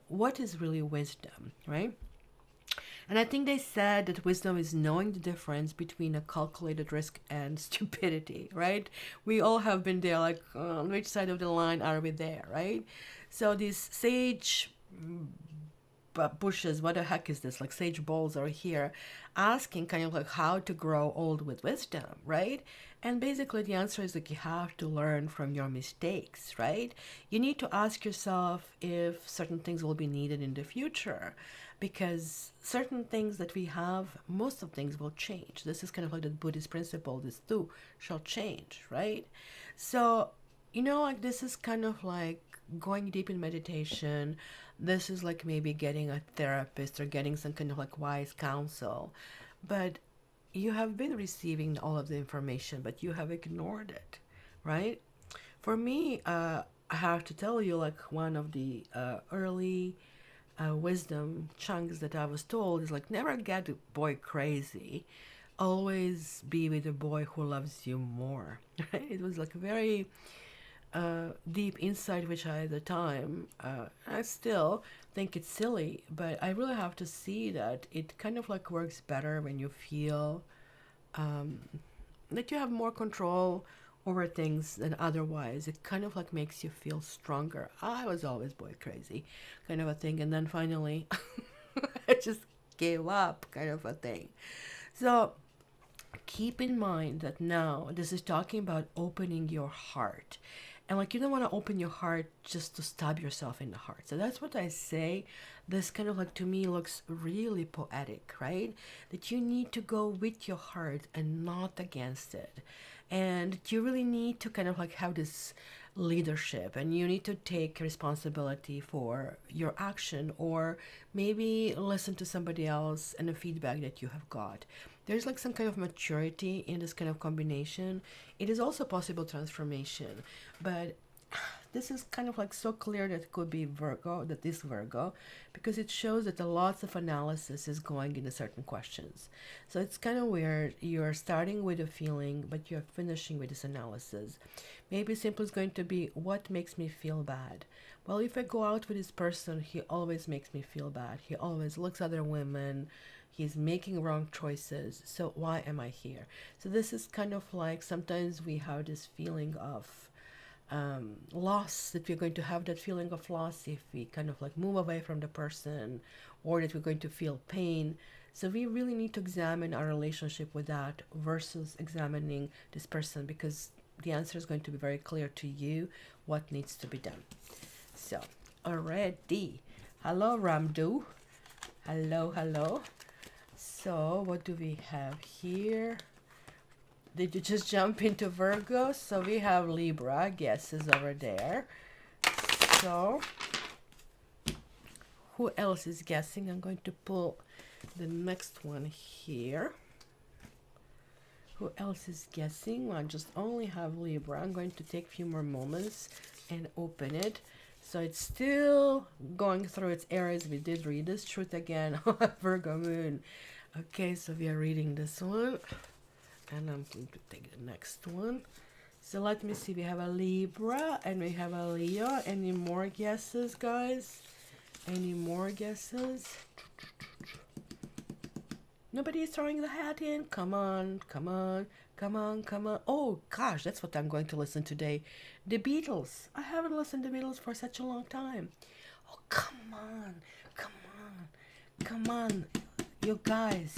what is really wisdom, right? And I think they said that wisdom is knowing the difference between a calculated risk and stupidity, right? We all have been there, like, on which side of the line are we there, right? So these sage bushes, what the heck is this? Like sage balls are here asking kind of like how to grow old with wisdom, right? And basically the answer is like you have to learn from your mistakes, right? You need to ask yourself if certain things will be needed in the future, because certain things that we have, most of things will change. This is kind of like the Buddhist principle, this too shall change, right? So, you know, like this is kind of like going deep in meditation. This is like maybe getting a therapist or getting some kind of like wise counsel. But you have been receiving all of the information, but you have ignored it, right? For me, I have to tell you, like one of the early wisdom chunks that I was told is like never get a boy crazy, always be with a boy who loves you more. Right? It was like a very deep insight, which I at the time I still think it's silly, but I really have to see that it kind of like works better when you feel that you have more control over things than otherwise. It kind of like makes you feel stronger. I was always boy crazy kind of a thing, and then finally I just gave up kind of a thing. So keep in mind that now this is talking about opening your heart, and like you don't want to open your heart just to stab yourself in the heart. So that's what I say. This kind of like to me looks really poetic, right? That you need to go with your heart and not against it, and you really need to kind of like have this leadership, and you need to take responsibility for your action, or maybe listen to somebody else and the feedback that you have got. There's like some kind of maturity in this kind of combination. It is also possible transformation, but this is kind of like so clear that it could be Virgo, that is Virgo, because it shows that a lots of analysis is going into certain questions. So it's kind of weird. You're starting with a feeling, but you're finishing with this analysis. Maybe simple is going to be, what makes me feel bad? Well, if I go out with this person, he always makes me feel bad. He always looks at other women. He's making wrong choices. So why am I here? So this is kind of like sometimes we have this feeling of loss, that we're going to have that feeling of loss if we kind of like move away from the person, or that we're going to feel pain. So we really need to examine our relationship with that versus examining this person, because the answer is going to be very clear to you what needs to be done. So already, hello Ramdu, hello. So what do we have here? Did you just jump into Virgo? So we have Libra, guesses over there. So Who else is guessing? I'm going to pull the next one here. Who else is guessing? Well, I just only have Libra. I'm going to take a few more moments and open it. So it's still going through its areas. We did read this truth again. Virgo moon. Okay, so we are reading this one. And I'm going to take the next one. So let me see. We have a Libra and we have a Leo. Any more guesses, guys? Any more guesses? Nobody is throwing the hat in. Come on, come on, come on, come on. Oh gosh, that's what I'm going to listen today. The Beatles. I haven't listened to the Beatles for such a long time. Oh, come on, come on, come on, you guys.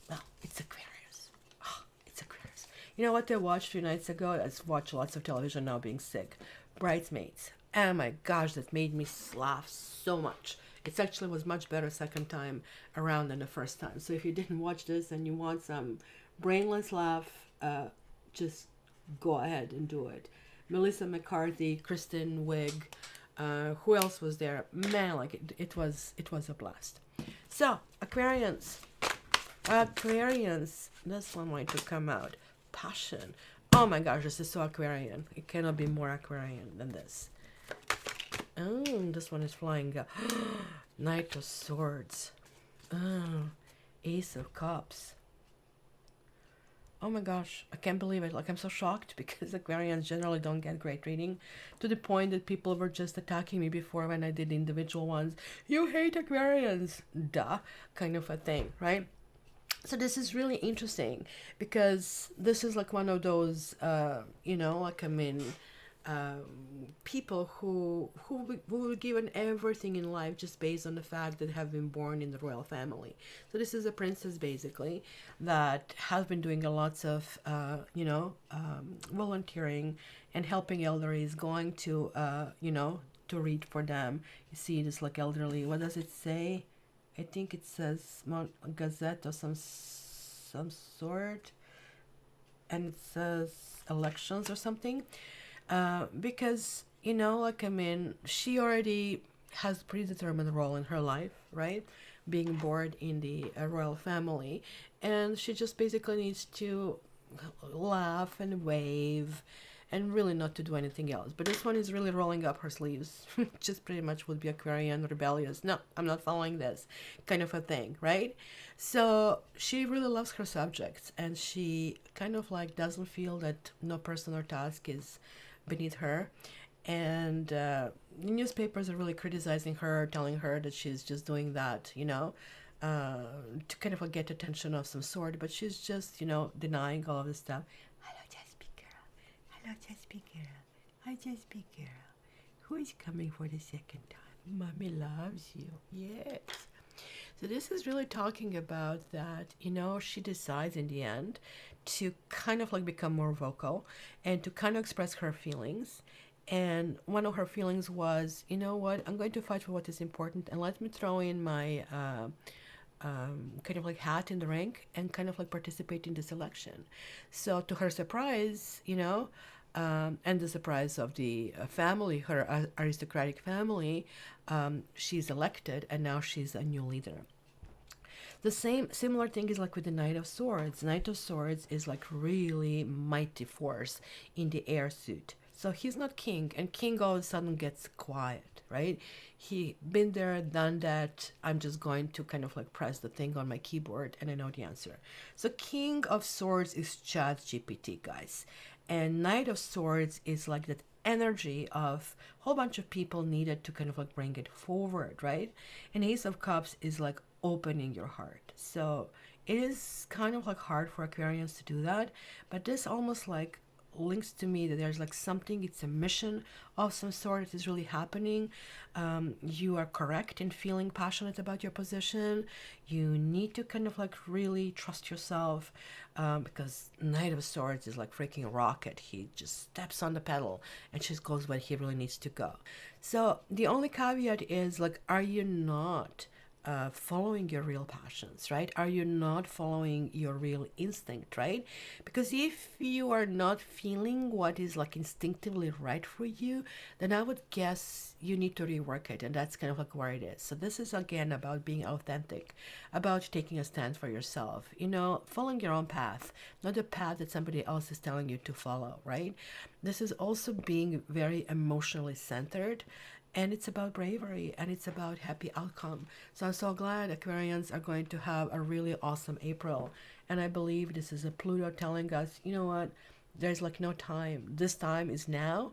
Well, it's Aquarius. Oh, it's Aquarius. You know what I watched a few nights ago? I've watched lots of television now being sick. Bridesmaids. Oh my gosh, that made me laugh so much. It actually was much better second time around than the first time. So if you didn't watch this and you want some brainless laugh, just go ahead and do it. Melissa McCarthy, Kristen Wiig, who else was there? Man, like it was a blast. So Aquarians, this one might to come out. Passion. Oh my gosh, this is so Aquarian. It cannot be more Aquarian than this. Oh, this one is flying. Knight of Swords. Oh, Ace of Cups. Oh my gosh, I can't believe it. Like, I'm so shocked because Aquarians generally don't get great reading, to the point that people were just attacking me before when I did the individual ones. You hate Aquarians. Duh, kind of a thing, right? So this is really interesting because this is like one of those, people who were given everything in life just based on the fact that have been born in the royal family. So this is a princess basically that has been doing lots of volunteering and elderly, elderlies, going to to read for them. You see this like elderly, what does it say? I think it says Gazette or some sort, and it says elections or something. Because she already has a predetermined role in her life, right? Being born in the royal family, and she just basically needs to laugh and wave and really not to do anything else. But this one is really rolling up her sleeves. Just pretty much would be Aquarian, rebellious. No, I'm not following this kind of a thing, right? So she really loves her subjects, and she kind of like doesn't feel that no person or task is beneath her. And the newspapers are really criticizing her, telling her that she's just doing that, to kind of like get attention of some sort. But she's just, denying all of this stuff. Hello, Chesapeake girl. Hello, Chesapeake girl. Hi, Chesapeake girl. Who is coming for the second time? Mommy loves you. Yes. So this is really talking about that, she decides in the end to kind of like become more vocal and to kind of express her feelings. And one of her feelings was, you know what, I'm going to fight for what is important, and let me throw in my kind of like hat in the ring and kind of like participate in this election. So to her surprise, and the surprise of the family, her aristocratic family, she's elected, and now she's a new leader. The similar thing is like with the Knight of Swords. Knight of Swords is like really mighty force in the air suit. So he's not king, and king all of a sudden gets quiet, right? He been there, done that. I'm just going to kind of like press the thing on my keyboard and I know the answer. So King of Swords is ChatGPT, guys. And Knight of Swords is like that energy of a whole bunch of people needed to kind of like bring it forward, right? And Ace of Cups is like opening your heart. So it is kind of like hard for Aquarians to do that, but this almost like links to me that there's like something, it's a mission of some sort that is really happening. You are correct in feeling passionate about your position. You need to kind of like really trust yourself, because Knight of Swords is like freaking a rocket. He just steps on the pedal and just goes where he really needs to go. So the only caveat is like, are you not following your real passions, right? Are you not following your real instinct, right? Because if you are not feeling what is like instinctively right for you, then I would guess you need to rework it. And that's kind of like where it is. So this is again about being authentic, about taking a stand for yourself, following your own path, not the path that somebody else is telling you to follow, right? This is also being very emotionally centered, and it's about bravery, and it's about happy outcome. So I'm so glad Aquarians are going to have a really awesome April. And I believe this is a Pluto telling us, you know what, there's like no time. This time is now.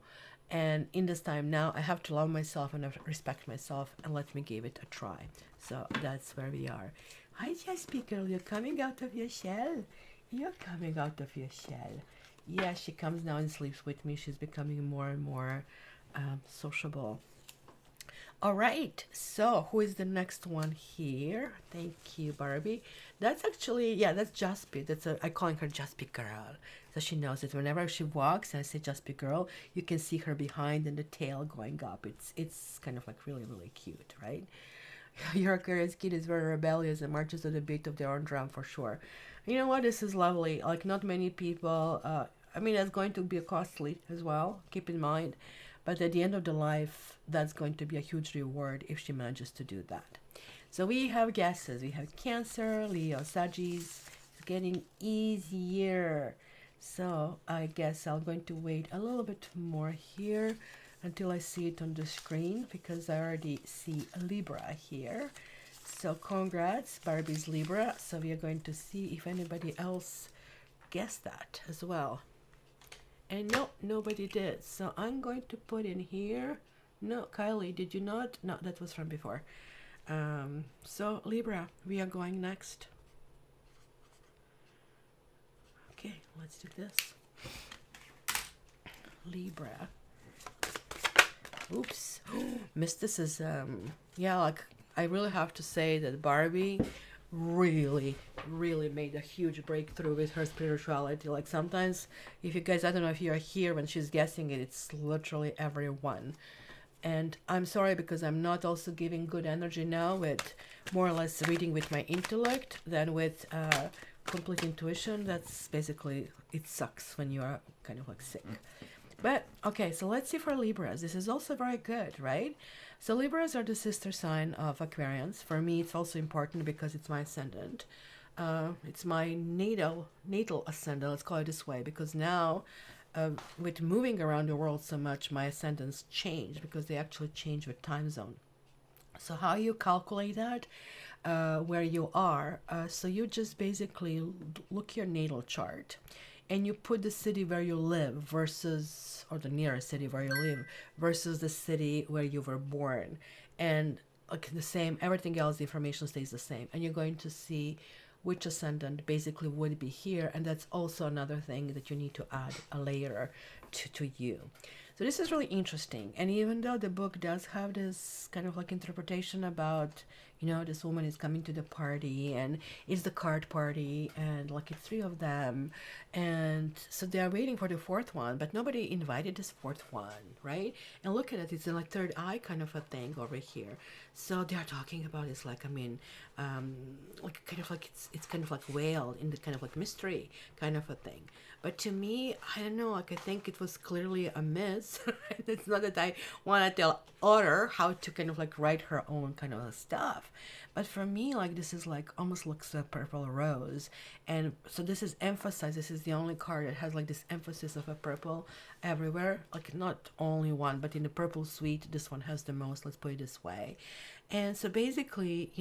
And in this time now, I have to love myself and respect myself, and let me give it a try. So that's where we are. Hi, Jasper girl, you're coming out of your shell. You're coming out of your shell. Yeah, she comes now and sleeps with me. She's becoming more and more sociable. All right, so who is the next one here? Thank you, Barbie. That's actually, yeah, that's Jaspi. I calling her Jaspi girl. So she knows it. Whenever she walks and I say Jaspi girl, you can see her behind and the tail going up. It's kind of like really, really cute, right? Your Aquarius kid is very rebellious and marches to the beat of their own drum for sure. You know what? This is lovely. Like, not many people, it's going to be costly as well, keep in mind. But at the end of the life, that's going to be a huge reward if she manages to do that. So we have guesses. We have Cancer, Leo, Sagittarius. It's getting easier. So I guess I'm going to wait a little bit more here until I see it on the screen, because I already see Libra here. So congrats, Barbie's Libra. So we are going to see if anybody else guessed that as well. And no, nobody did. So I'm going to put in here. No, Kylie, did you not? No, that was from before. So Libra, we are going next. Okay, let's do this. Libra. Oops. Mysticism. Yeah, like, I really have to say that Barbie really made a huge breakthrough with her spirituality. Like, sometimes, if you guys, I don't know if you're here when she's guessing it, it's literally everyone. And I'm sorry, because I'm not also giving good energy now with more or less reading with my intellect than with complete intuition. That's basically, it sucks when you are kind of like sick. But okay, so let's see for Libras. This is also very good, right? So Libras are the sister sign of Aquarians. For me, it's also important because it's my ascendant. It's my natal ascendant, let's call it this way, because now with moving around the world so much, my ascendants change, because they actually change with time zone. So how you calculate that, where you are, so you just basically look your natal chart, and you put the city where you live versus, or the nearest city where you live, versus the city where you were born. And like the same, everything else, the information stays the same. And you're going to see which ascendant basically would be here. And that's also another thing that you need to add a layer to you. So this is really interesting. And even though the book does have this kind of like interpretation about, this woman is coming to the party, and it's the card party, and like it's 3 of them. And so they are waiting for the 4th one, but nobody invited this 4th one, right? And look at it, it's like third eye kind of a thing over here. So they are talking about it's like, like kind of like it's kind of like veiled in the kind of like mystery kind of a thing. But to me, I don't know, like I think it was clearly a miss. It's not that I want to tell Otter how to kind of like write her own kind of stuff. But for me, like this is like almost looks like a purple rose. And so this is emphasized. This is the only card that has like this emphasis of a purple everywhere. Like not only one, but in the purple suite, this one has the most, let's put it this way. And so basically,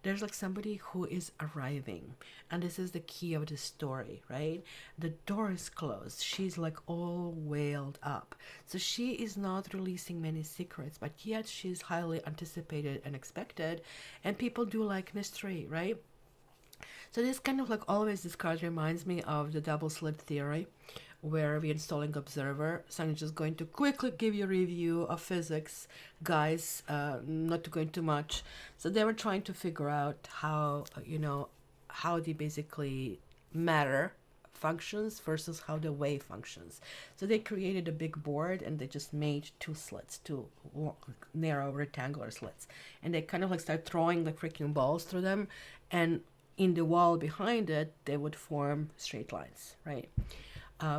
there's like somebody who is arriving, and this is the key of the story, right? The door is closed. She's like all veiled up. So she is not releasing many secrets, but yet she's highly anticipated and expected, and people do like mystery, right? So this kind of like always, this card reminds me of the double slit theory, where we're installing observer. So I'm just going to quickly give you a review of physics, guys, not to go into much. So they were trying to figure out how, how they basically matter functions versus how the wave functions. So they created a big board and they just made two slits, two narrow rectangular slits. And they kind of like start throwing the freaking balls through them. And in the wall behind it, they would form straight lines, right?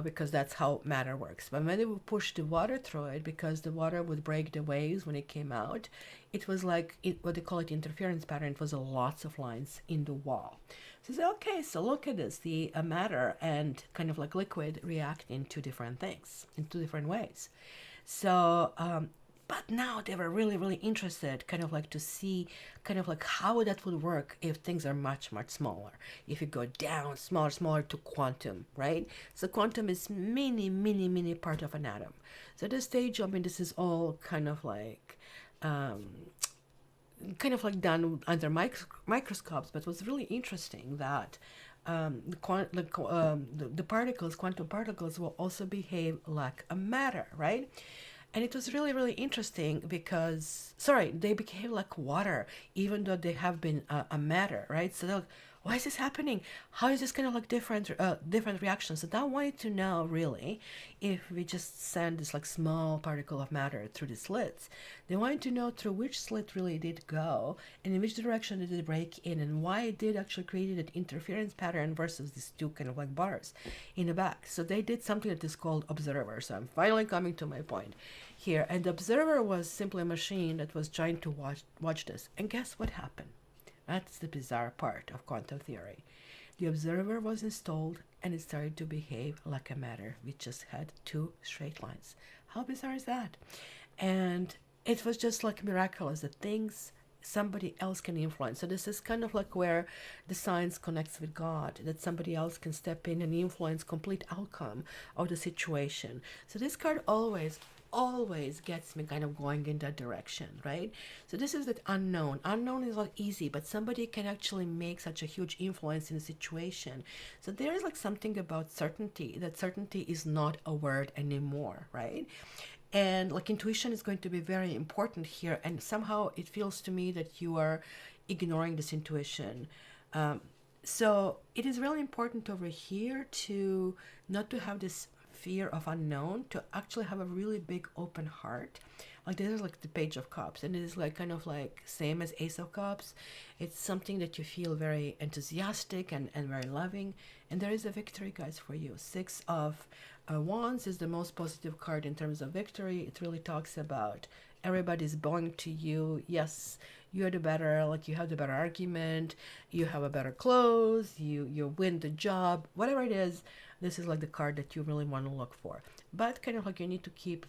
Because that's how matter works. But when they would push the water through it, because the water would break the waves when it came out, it was like what they call it interference pattern. It was lots of lines in the wall. So they say, okay, so look at this, the matter and kind of like liquid react in two different things, in two different ways. So but now they were really, really interested kind of like to see kind of like how that would work if things are much, much smaller. If you go down smaller, smaller to quantum, right? So quantum is mini, mini, mini part of an atom. So at this stage, I mean, this is all kind of like done under microscopes, but it was really interesting that the particles, quantum particles, will also behave like a matter, right? And it was really, really interesting because, they behave like water, even though they have been a matter, right? So they're like, why is this happening? How is this kind of like different reactions? So I wanted to know really if we just send this like small particle of matter through the slits. They wanted to know through which slit really did go and in which direction did it break in and why it did actually create that interference pattern versus these two kind of like bars in the back. So they did something that is called observer. So I'm finally coming to my point here. And the observer was simply a machine that was trying to watch this. And guess what happened? That's the bizarre part of quantum theory. The observer was installed and it started to behave like a matter. We just had two straight lines. How bizarre is that? And it was just like miraculous that things somebody else can influence. So this is kind of like where the science connects with God, that somebody else can step in and influence complete outcome of the situation. So this card always gets me kind of going in that direction, right? So this is that unknown. Unknown is not easy, but somebody can actually make such a huge influence in a situation. So there is like something about certainty, that certainty is not a word anymore, right? And like intuition is going to be very important here. And somehow it feels to me that you are ignoring this intuition. So it is really important over here to not to have this fear of unknown, to actually have a really big open heart. Like this is like the Page of Cups, and it is like kind of like same as Ace of Cups. It's something that you feel very enthusiastic and very loving, and there is a victory, guys, for you. Six of Wands is the most positive card in terms of victory. It really talks about everybody's bowing to you. Yes, you're the better, like you have the better argument, you have a better clothes, you win the job, whatever it is. This is like the card that you really want to look for. But kind of like you need to keep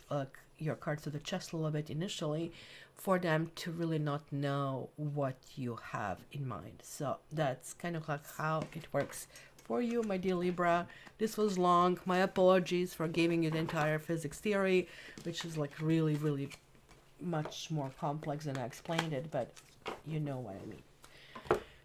your cards to the chest a little bit initially for them to really not know what you have in mind. So that's kind of like how it works for you, my dear Libra. This was long. My apologies for giving you the entire physics theory, which is like really, really much more complex than I explained it, but you know what I mean.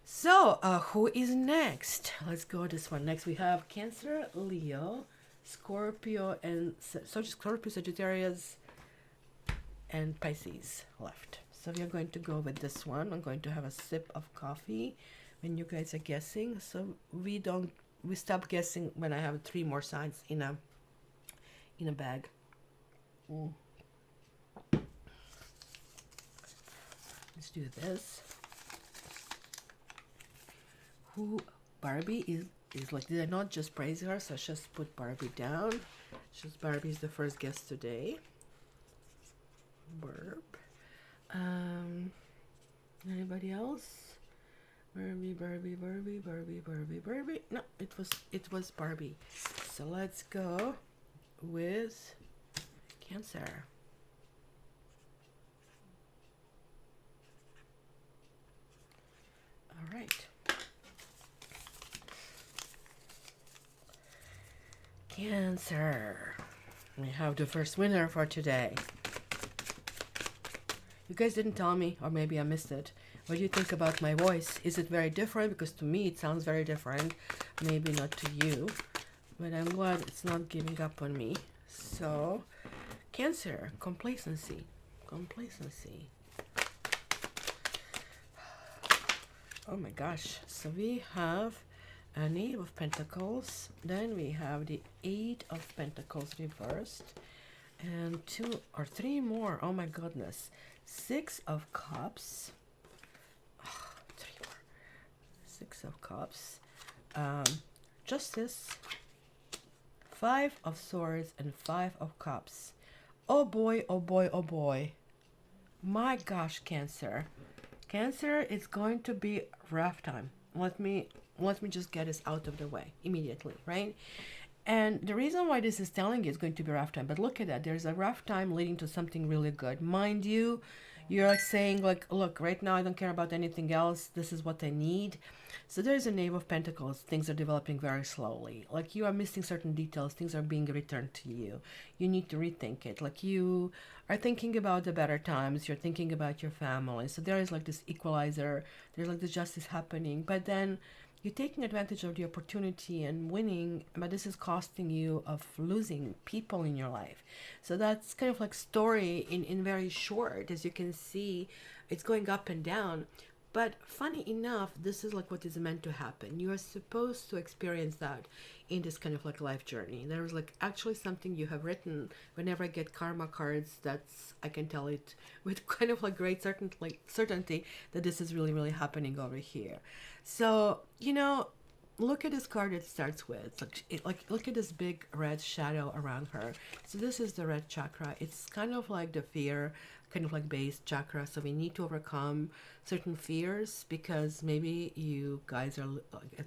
So, who is next? Let's go this one. Next, we have Cancer, Leo, Scorpio, and Scorpio, Sagittarius, and Pisces left. So we are going to go with this one. I'm going to have a sip of coffee when you guys are guessing. So we stop guessing when I have 3 more signs in a bag. Let's do this. Who Barbie is like, did I not just praise her? So I just put Barbie down. Just Barbie is the first guest today. Barb. Anybody else? Barbie. No, it was Barbie. So let's go with Cancer. All right. Cancer. We have the first winner for today. You guys didn't tell me, or maybe I missed it. What do you think about my voice? Is it very different? Because to me it sounds very different. Maybe not to you. But I'm glad it's not giving up on me. So, Cancer. Complacency. Complacency. Oh my gosh. So we have a Knave of Pentacles. Then we have the Eight of Pentacles reversed. And two or three more. Oh my goodness. Six of Cups. Oh, three more. Six of Cups. Justice. Five of Swords and Five of Cups. Oh boy, oh boy, oh boy. My gosh, Cancer. Cancer, it's going to be rough time. Let me just get this out of the way immediately, right? And the reason why this is telling you it's going to be a rough time, but look at that. There's a rough time leading to something really good. Mind you, you're like saying, like, look, right now I don't care about anything else. This is what I need. So there's a Knave of Pentacles. Things are developing very slowly. Like you are missing certain details. Things are being returned to you. You need to rethink it. Like you are thinking about the better times. You're thinking about your family. So there is like this equalizer. There's like the justice happening. But then you're taking advantage of the opportunity and winning, but this is costing you of losing people in your life. So that's kind of like story in very short. As you can see, it's going up and down. But funny enough, this is like what is meant to happen. You are supposed to experience that in this kind of like life journey. There is like actually something you have written. Whenever I get karma cards, that's, I can tell it with kind of like great certainty that this is really, really happening over here. So, look at this card it starts with. Like look at this big red shadow around her. So this is the red chakra. It's kind of like the fear, kind of like base chakra. So we need to overcome certain fears because maybe you guys are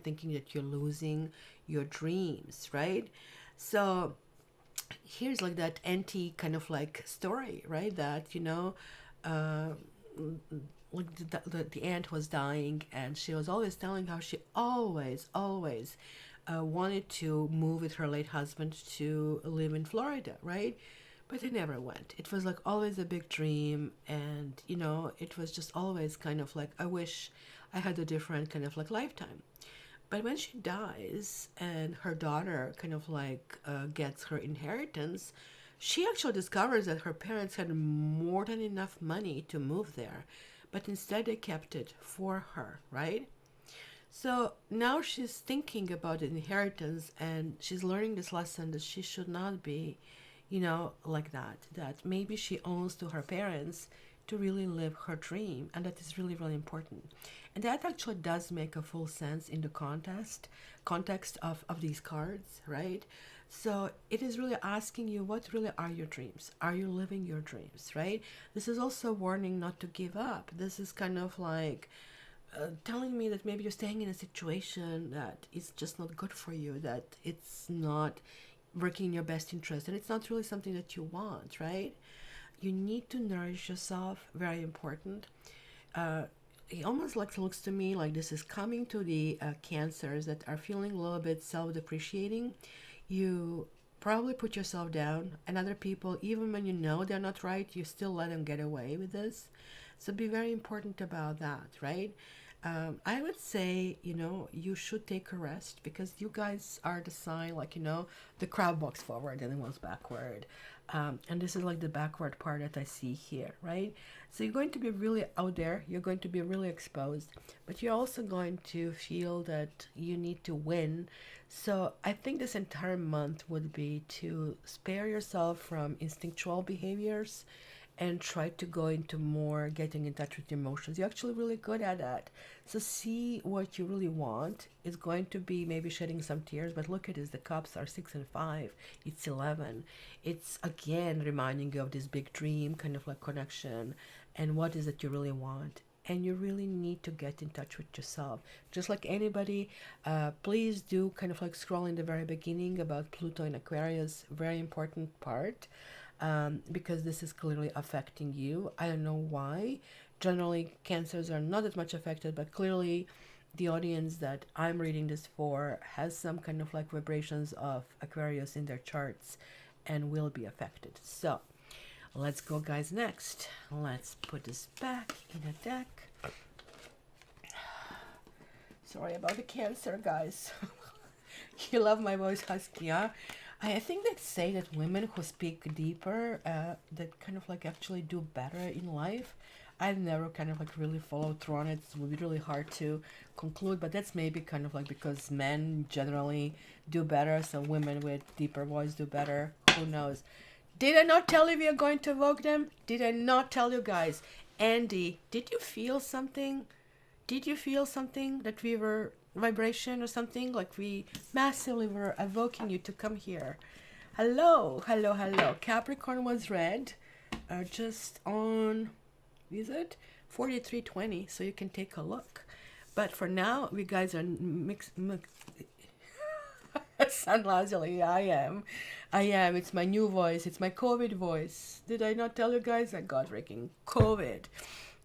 thinking that you're losing your dreams, right? So here's like that anti kind of like story, right? That like the aunt was dying and she was always telling how she always wanted to move with her late husband to live in Florida, right? But they never went. It was like always a big dream, and it was just always kind of like, I wish I had a different kind of like lifetime. But when she dies and her daughter kind of like gets her inheritance, she actually discovers that her parents had more than enough money to move there, but instead they kept it for her, right? So now she's thinking about the inheritance and she's learning this lesson that she should not be, like that. That maybe she owes to her parents to really live her dream, and that is really, really important. And that actually does make a full sense in the context of these cards, right? So it is really asking you, what really are your dreams? Are you living your dreams, right? This is also a warning not to give up. This is kind of like telling me that maybe you're staying in a situation that is just not good for you, that it's not working in your best interest, and it's not really something that you want, right? You need to nourish yourself, very important. It almost like looks to me like this is coming to the cancers that are feeling a little bit self-depreciating. You probably put yourself down, and other people, even when you know they're not right, you still let them get away with this. So be very important about that, right? I would say, you should take a rest because you guys are the sign, like, the crab walks forward and it walks backward. And this is like the backward part that I see here, right? So you're going to be really out there, you're going to be really exposed, but you're also going to feel that you need to win. So I think this entire month would be to spare yourself from instinctual behaviors and try to go into more getting in touch with your emotions. You're actually really good at that. So see what you really want. It's going to be maybe shedding some tears, but look at this. The cups are 6 and 5. It's 11. It's again reminding you of this big dream, kind of like connection, and what is it you really want. And you really need to get in touch with yourself. Just like anybody, please do kind of like scroll in the very beginning about Pluto in Aquarius, very important part. Because this is clearly affecting you. I don't know why. Generally, cancers are not as much affected, but clearly the audience that I'm reading this for has some kind of like vibrations of Aquarius in their charts and will be affected. So let's go, guys. Next, let's put this back in a deck. Sorry about the Cancer, guys. You love my voice, Husky, huh? I think they say that women who speak deeper, that kind of like actually do better in life. I've never kind of like really followed through on it. It would be really hard to conclude, but that's maybe kind of like because men generally do better, so women with deeper voice do better. Who knows? Did I not tell you we are going to evoke them? Did I not tell you guys? Andy, did you feel something? Did you feel something that we were vibration or something? Like we massively were evoking you to come here. Hello, hello, hello. Capricorn was red. Just on, is it 4320? So you can take a look. But for now, we guys are mix. San Lazuli, I am. It's my new voice. It's my COVID voice. Did I not tell you guys I got freaking COVID?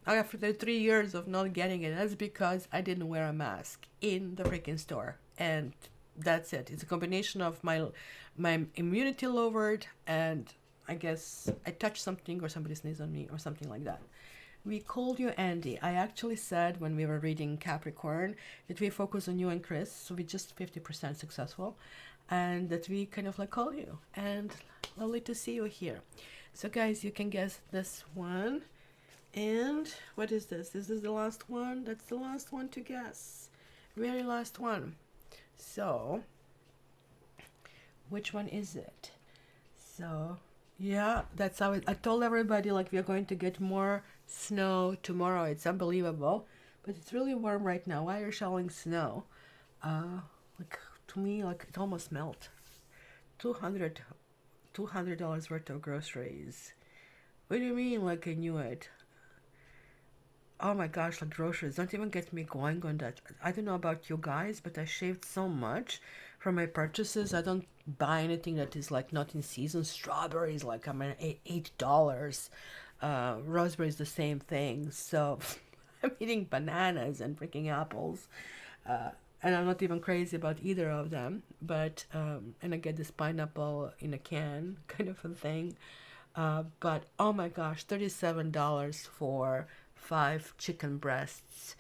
After the 3 years of not getting it, that's because I didn't wear a mask in the freaking store. And that's it. It's a combination of my immunity lowered, and I guess I touched something or somebody sneezed on me or something like that. We called you Andy. I actually said when we were reading Capricorn that we focus on you and Chris, so we're just 50% successful, and that we kind of like call you. And lovely to see you here. So guys, you can guess this one. And what is this? This is the last one. That's the last one to guess. Very last one. So, which one is it? So, yeah, that's how I told everybody like we are going to get more snow tomorrow. It's unbelievable, but it's really warm right now. Why are you showing snow? Like to me, like it almost melt. $200 worth of groceries. What do you mean? Like I knew it. Oh my gosh, like groceries. Don't even get me going on that. I don't know about you guys, but I shaved so much from my purchases. I don't buy anything that is like not in season. Strawberries, like I'm at $8. Raspberries, the same thing. So I'm eating bananas and freaking apples. And I'm not even crazy about either of them. But, and I get this pineapple in a can kind of a thing. But oh my gosh, $37 for 5 chicken breasts.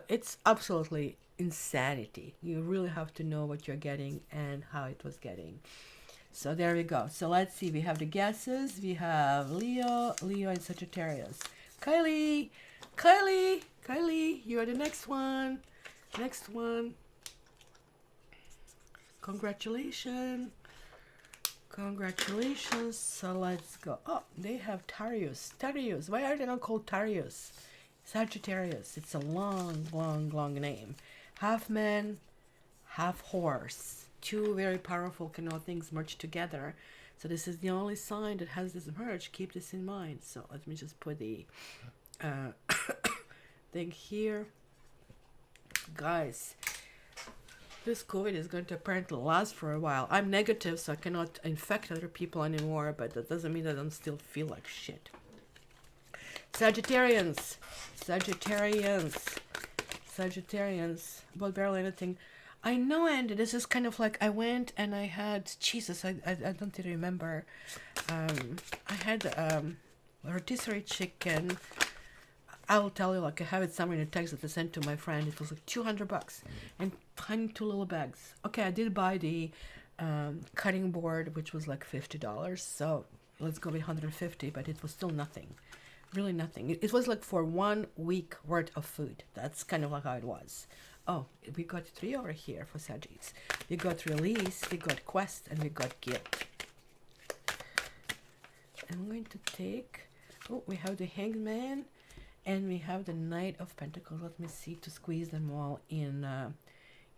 It's absolutely insanity. You really have to know what you're getting and how it was getting. So there we go. So let's see. We have the guesses. We have Leo and Sagittarius. Kylie, you are the next one. Next one. Congratulations. So let's go. Oh, they have Tarius. Why are they not called Tarius? Sagittarius. It's a long name. Half man, half horse. Two very powerful things merged together. So this is the only sign that has this merge. Keep this in mind. So let me just put the thing here. Guys, this COVID is going to apparently last for a while. I'm negative, so I cannot infect other people anymore, but that doesn't mean that I don't still feel like shit. Sagittarians. About barely anything. I know, Andy, this is kind of like I went and I had, Jesus, I don't even remember. I had rotisserie chicken. I will tell you, like I have it somewhere in a text that I sent to my friend. It was like $200 and tiny 2 little bags. Okay, I did buy the cutting board, which was like $50. So let's go with $150, but it was still nothing. Really nothing. It was like for 1 week worth of food. That's kind of like how it was. Oh, we got 3 over here for Saggies. We got Release, we got Quest, and we got Guilt. I'm going to take... Oh, we have the Hanged Man. And we have the Knight of Pentacles. Let me see to squeeze them all in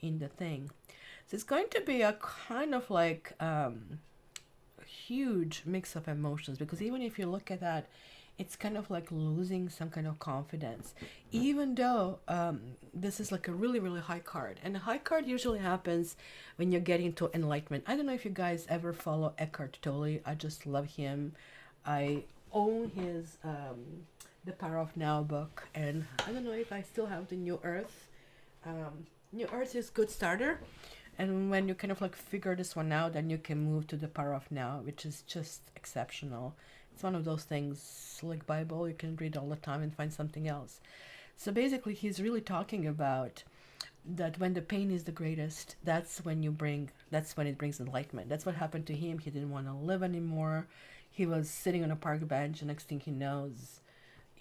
the thing. So it's going to be a kind of like huge mix of emotions, because even if you look at that, it's kind of like losing some kind of confidence. Even though this is like a really high card. And a high card usually happens when you're getting to enlightenment. I don't know if you guys ever follow Eckhart Tolle. I just love him. I own his... The Power of Now book, and I don't know if I still have the New Earth. New Earth is good starter, and when you kind of like figure this one out, then you can move to the Power of Now, which is just exceptional. It's one of those things like Bible, you can read all the time and find something else. So basically he's really talking about that when the pain is the greatest, that's when it brings enlightenment. That's what happened to him. He didn't want to live anymore. He was sitting on a park bench, and next thing he knows,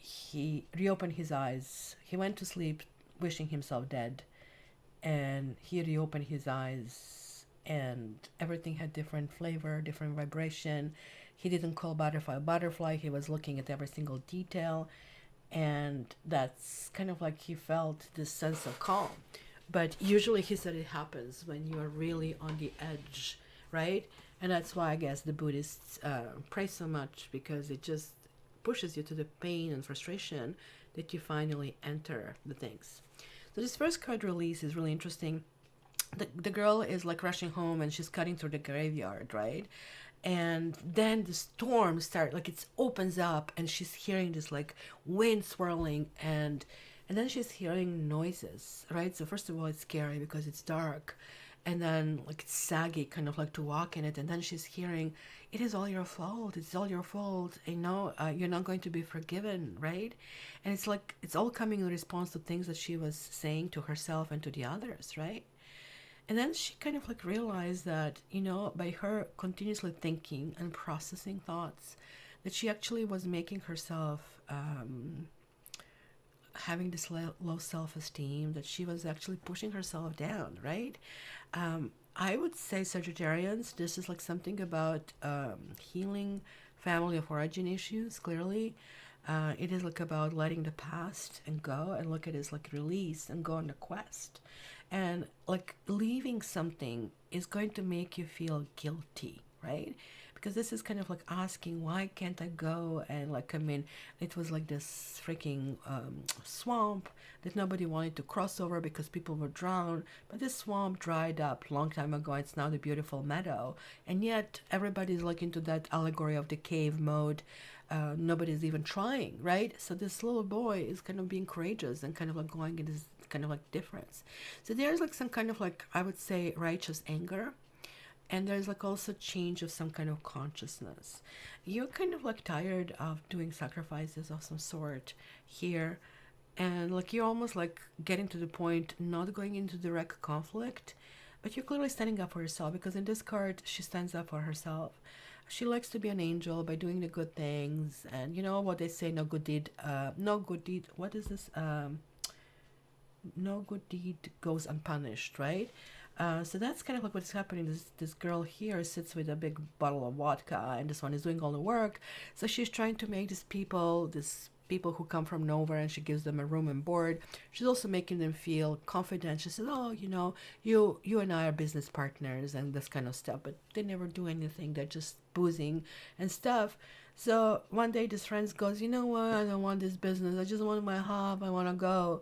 he reopened his eyes. He went to sleep wishing himself dead, and he reopened his eyes, and everything had different flavor, different vibration. He didn't call butterfly butterfly. He was looking at every single detail, and that's kind of like he felt this sense of calm. But usually he said it happens when you are really on the edge, right? And that's why I guess the Buddhists pray so much, because it just pushes you to the pain and frustration that you finally enter the things. So this first card release is really interesting. The girl is like rushing home and she's cutting through the graveyard, right? And then the storm starts, like it opens up, and she's hearing this like wind swirling, and then she's hearing noises, right? So first of all, it's scary because it's dark, and then like it's saggy, kind of like to walk in it, and then she's hearing, it is all your fault, it's all your fault, you're not going to be forgiven, right? And it's like it's all coming in response to things that she was saying to herself and to the others, right? And then she kind of like realized that, by her continuously thinking and processing thoughts, that she actually was making herself having this low self-esteem, that she was actually pushing herself down, right? I would say, Sagittarians, this is like something about healing family of origin issues, clearly. It is like about letting the past and go, and look at it as like release and go on a quest. And like leaving something is going to make you feel guilty, right? Because this is kind of like asking, why can't I go? And like, it was like this freaking swamp that nobody wanted to cross over because people were drowned. But this swamp dried up long time ago. It's now the beautiful meadow. And yet everybody's like into that allegory of the cave mode. Nobody's even trying, right? So this little boy is kind of being courageous and kind of like going in this kind of like difference. So there's like some kind of like, I would say, righteous anger, and there's like also change of some kind of consciousness. You're kind of like tired of doing sacrifices of some sort here, and like you're almost like getting to the point, not going into direct conflict, but you're clearly standing up for yourself, because in this card she stands up for herself. She likes to be an angel by doing the good things, and you know what they say, no good deed, what is this, no good deed goes unpunished, right? So that's kind of like what's happening. This girl here sits with a big bottle of vodka, and this one is doing all the work. So she's trying to make these people who come from nowhere, and she gives them a room and board. She's also making them feel confident. She says, "Oh, you and I are business partners," and this kind of stuff. But they never do anything. They're just boozing and stuff. So one day, this friend goes, "You know what? I don't want this business. I just want my hub. I want to go."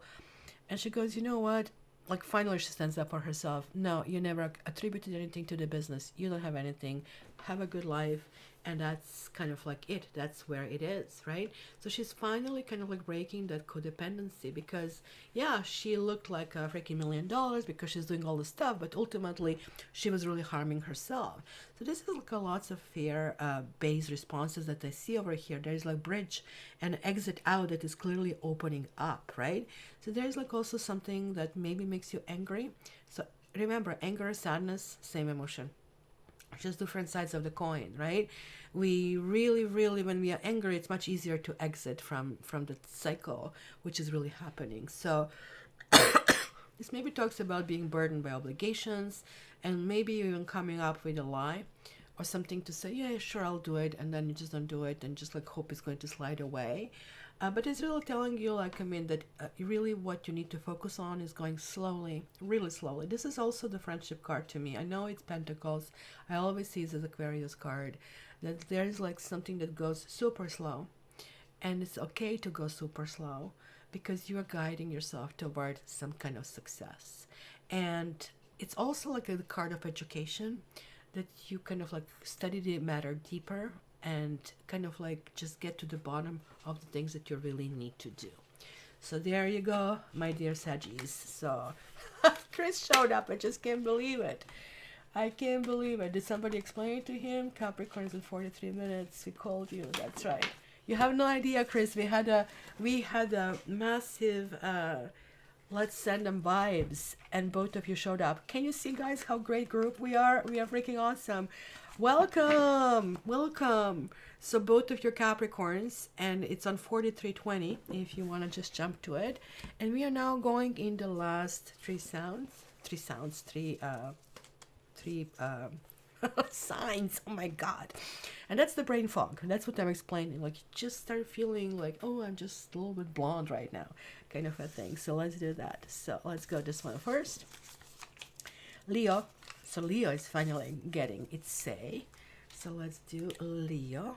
And she goes, "You know what?" Like finally she stands up for herself. "No, you never attributed anything to the business. You don't have anything. Have a good life." And that's kind of like it. That's where it is, right? So she's finally kind of like breaking that codependency, because yeah, she looked like a freaking $1,000,000 because she's doing all the stuff, but ultimately she was really harming herself. So this is like a lots of fear based responses that I see over here. There's like bridge and exit out that is clearly opening up, right? So there's like also something that maybe makes you angry. So remember, anger, sadness, same emotion, just different sides of the coin, right? We really, really, when we are angry, it's much easier to exit from the cycle, which is really happening. So this maybe talks about being burdened by obligations, and maybe even coming up with a lie or something to say, yeah, sure, I'll do it, and then you just don't do it, and just like hope it's going to slide away. But it's really telling you, that really what you need to focus on is going slowly, really slowly. This is also the friendship card to me. I know it's Pentacles. I always see it as Aquarius card. That there's like something that goes super slow. And it's okay to go super slow, because you are guiding yourself toward some kind of success. And it's also like a card of education, that you kind of like study the matter deeper, and kind of like just get to the bottom of the things that you really need to do. So there you go, my dear Saggies. So Chris showed up. I just can't believe it. I can't believe it. Did somebody explain it to him? Capricorns in 43 minutes. We called you. That's right. You have no idea, Chris. We had a massive Let's send them vibes. And both of you showed up. Can you see, guys, how great group we are? We are freaking awesome. Welcome. Welcome. So both of your Capricorns, and it's on 4320 if you want to just jump to it. And we are now going in the last three signs. Oh my god. And that's the brain fog. That's what I'm explaining. Like, you just start feeling like, oh, I'm just a little bit blonde right now, kind of a thing. So let's do that. So let's go this one first. Leo. So Leo is finally getting its say. So let's do Leo.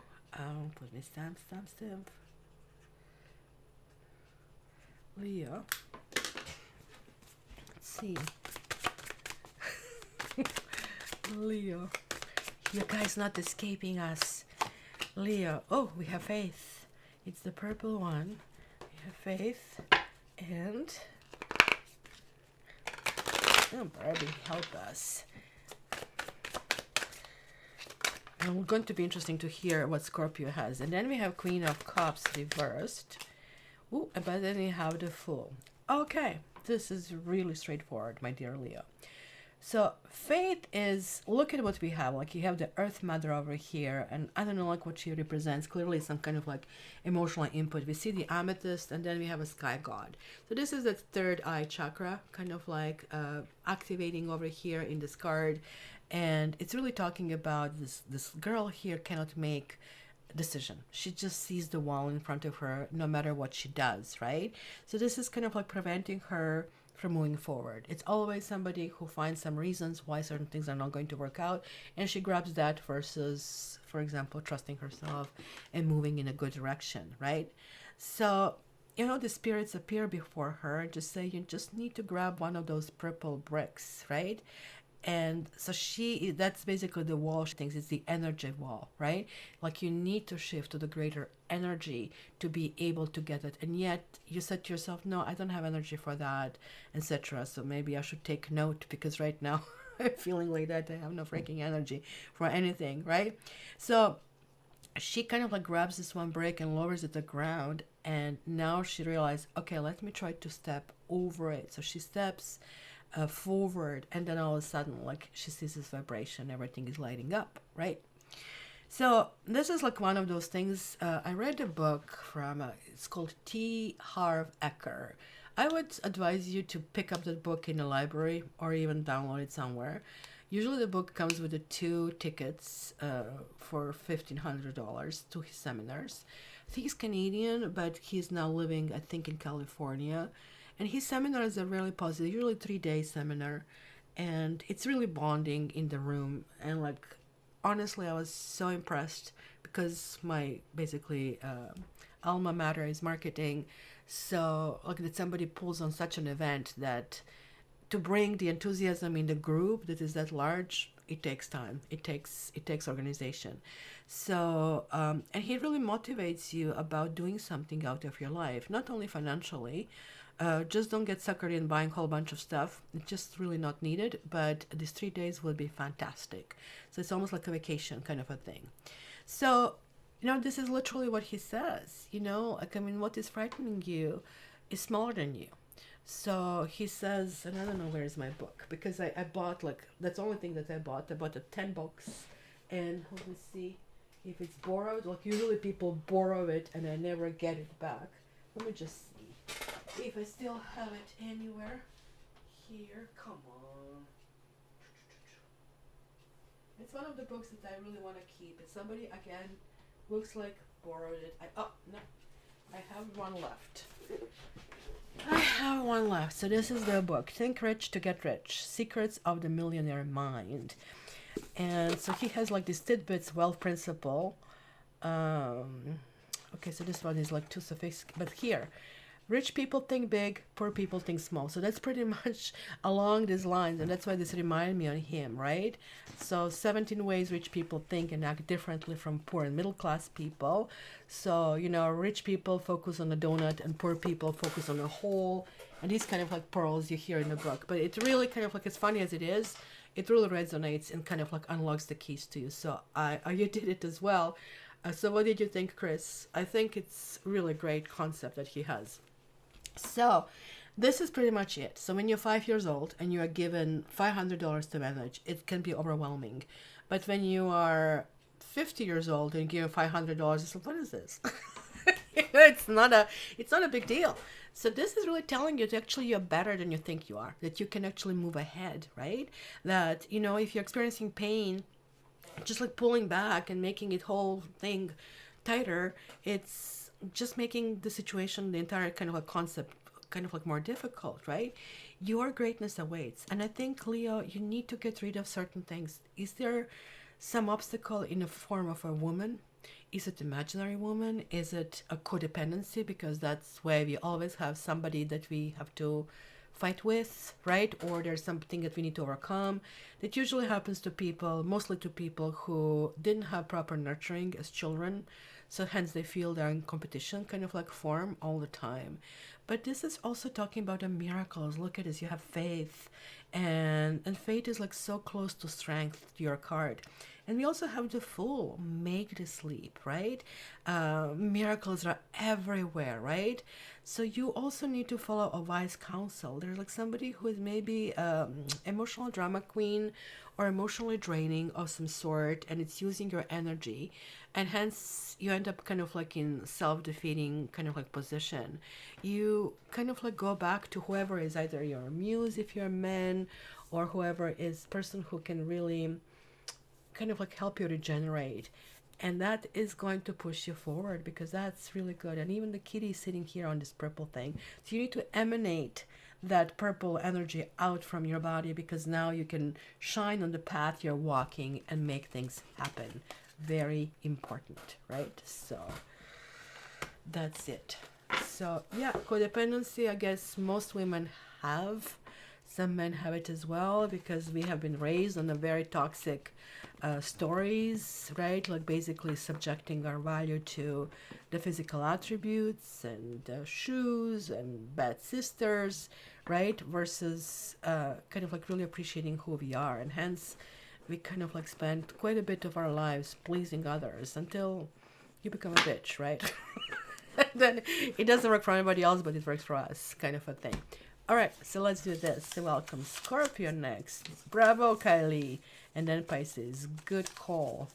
Put me stamp. Leo. Let's see. Leo. You guys not escaping us. Leo. Oh, we have faith. It's the purple one. We have faith. And oh, Barbie, help us. And it's going to be interesting to hear what Scorpio has. And then we have Queen of Cups reversed. Ooh, but then we have the Fool. Okay, this is really straightforward, my dear Leo. So faith is, look at what we have. Like, you have the Earth Mother over here, and I don't know like what she represents. Clearly some kind of like emotional input. We see the amethyst, and then we have a sky god. So this is the third eye chakra, kind of like activating over here in this card. And it's really talking about this girl here cannot make a decision. She just sees the wall in front of her no matter what she does, right? So this is kind of like preventing her from moving forward. It's always somebody who finds some reasons why certain things are not going to work out, and she grabs that versus, for example, trusting herself and moving in a good direction, right? So, you know, the spirits appear before her and just say, you just need to grab one of those purple bricks, right? And so that's basically the wall. She thinks it's the energy wall, right? Like, you need to shift to the greater energy to be able to get it. And yet you said to yourself, no, I don't have energy for that, etc. So maybe I should take note, because right now I'm feeling like that. I have no freaking energy for anything, right? So she kind of like grabs this one brick and lowers it to the ground. And now she realized, okay, let me try to step over it. So she steps forward, and then all of a sudden, like, she sees this vibration, everything is lighting up, right? So this is like one of those things. I read a book from it's called T. Harv Eker. I would advise you to pick up that book in a library or even download it somewhere. Usually the book comes with the 2 tickets for $1,500 to his seminars. I think he's Canadian, but he's now living, I think, in California. And his seminars are really positive, usually 3-day seminar. And it's really bonding in the room. And like, honestly, I was so impressed, because my basically alma mater is marketing. So like, that somebody pulls on such an event, that to bring the enthusiasm in the group that is that large, it takes time. It takes organization. So and he really motivates you about doing something out of your life, not only financially. Just don't get suckered in buying a whole bunch of stuff. It's just really not needed, but these 3 days will be fantastic. So it's almost like a vacation kind of a thing. So, you know, this is literally what he says, you know, like, I mean, what is frightening you is smaller than you. So he says, and I don't know where is my book, because I bought, like, that's the only thing that I bought. I bought a 10 bucks, and let me see if it's borrowed. Like, usually people borrow it and I never get it back. Let me just see if I still have it anywhere. Here, come on. It's one of the books that I really want to keep. It's somebody, again, looks like borrowed it. Oh, no. I have one left. I have one left. So this is the book, Think Rich to Get Rich, Secrets of the Millionaire Mind. And so he has like this tidbits wealth principle. Okay, so this one is like too sophisticated. But here, rich people think big, poor people think small. So that's pretty much along these lines. And that's why this reminded me of him, right? So 17 ways rich people think and act differently from poor and middle class people. So, you know, rich people focus on the donut and poor people focus on the whole. And these kind of like pearls you hear in the book. But it really kind of like, as funny as it is, it really resonates and kind of like unlocks the keys to you. So you did it as well. So what did you think, Chris? I think it's really great concept that he has. So This is pretty much it. So when you're 5 years old and you are given $500 to manage, it can be overwhelming. But when you are 50 years old and given $500, it's like, what is this? It's not a big deal. So this is really telling you that actually you're better than you think you are, that you can actually move ahead, right? That, if you're experiencing pain, just like pulling back and making it whole thing tighter, it's just making the situation, the entire kind of a concept, kind of like more difficult, right? Your greatness awaits. And I think, Leo, you need to get rid of certain things. Is there some obstacle in the form of a woman? Is it imaginary woman? Is it a codependency? Because that's where we always have somebody that we have to fight with, right? Or there's something that we need to overcome. That usually happens to people, mostly to people who didn't have proper nurturing as children. So hence they feel they're in competition kind of like form all the time. But this is also talking about the miracles. Look at this, you have faith. And faith is like so close to strength, to your card. And we also have the Fool, make the sleep, right? Miracles are everywhere, right? So you also need to follow a wise counsel. There's like somebody who is maybe emotional drama queen or emotionally draining of some sort, and it's using your energy, and hence you end up kind of like in self-defeating kind of like position. You kind of like go back to whoever is either your muse if you're a man, or whoever is person who can really kind of like help you regenerate, and that is going to push you forward because that's really good. And even the kitty is sitting here on this purple thing, so you need to emanate that purple energy out from your body, because now you can shine on the path you're walking and make things happen. Very important, right? So that's it. So yeah, codependency, I guess most women have. Some men have it as well, because we have been raised on a very toxic stories, right? Like basically subjecting our value to the physical attributes and shoes and bad sisters, right? Versus kind of like really appreciating who we are. And hence we kind of like spend quite a bit of our lives pleasing others until you become a bitch, right? Then it doesn't work for anybody else, but it works for us, kind of a thing. All right, so let's do this. So welcome Scorpio next. Bravo, Kylie. And then Pisces. Good call,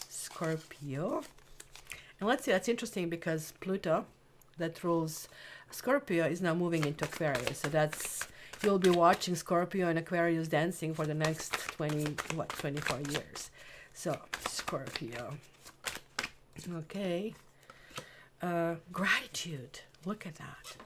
Scorpio. And let's see, that's interesting because Pluto, that rules Scorpio, is now moving into Aquarius. So that's, you'll be watching Scorpio and Aquarius dancing for the next 24 years. So, Scorpio. Okay. Gratitude. Look at that.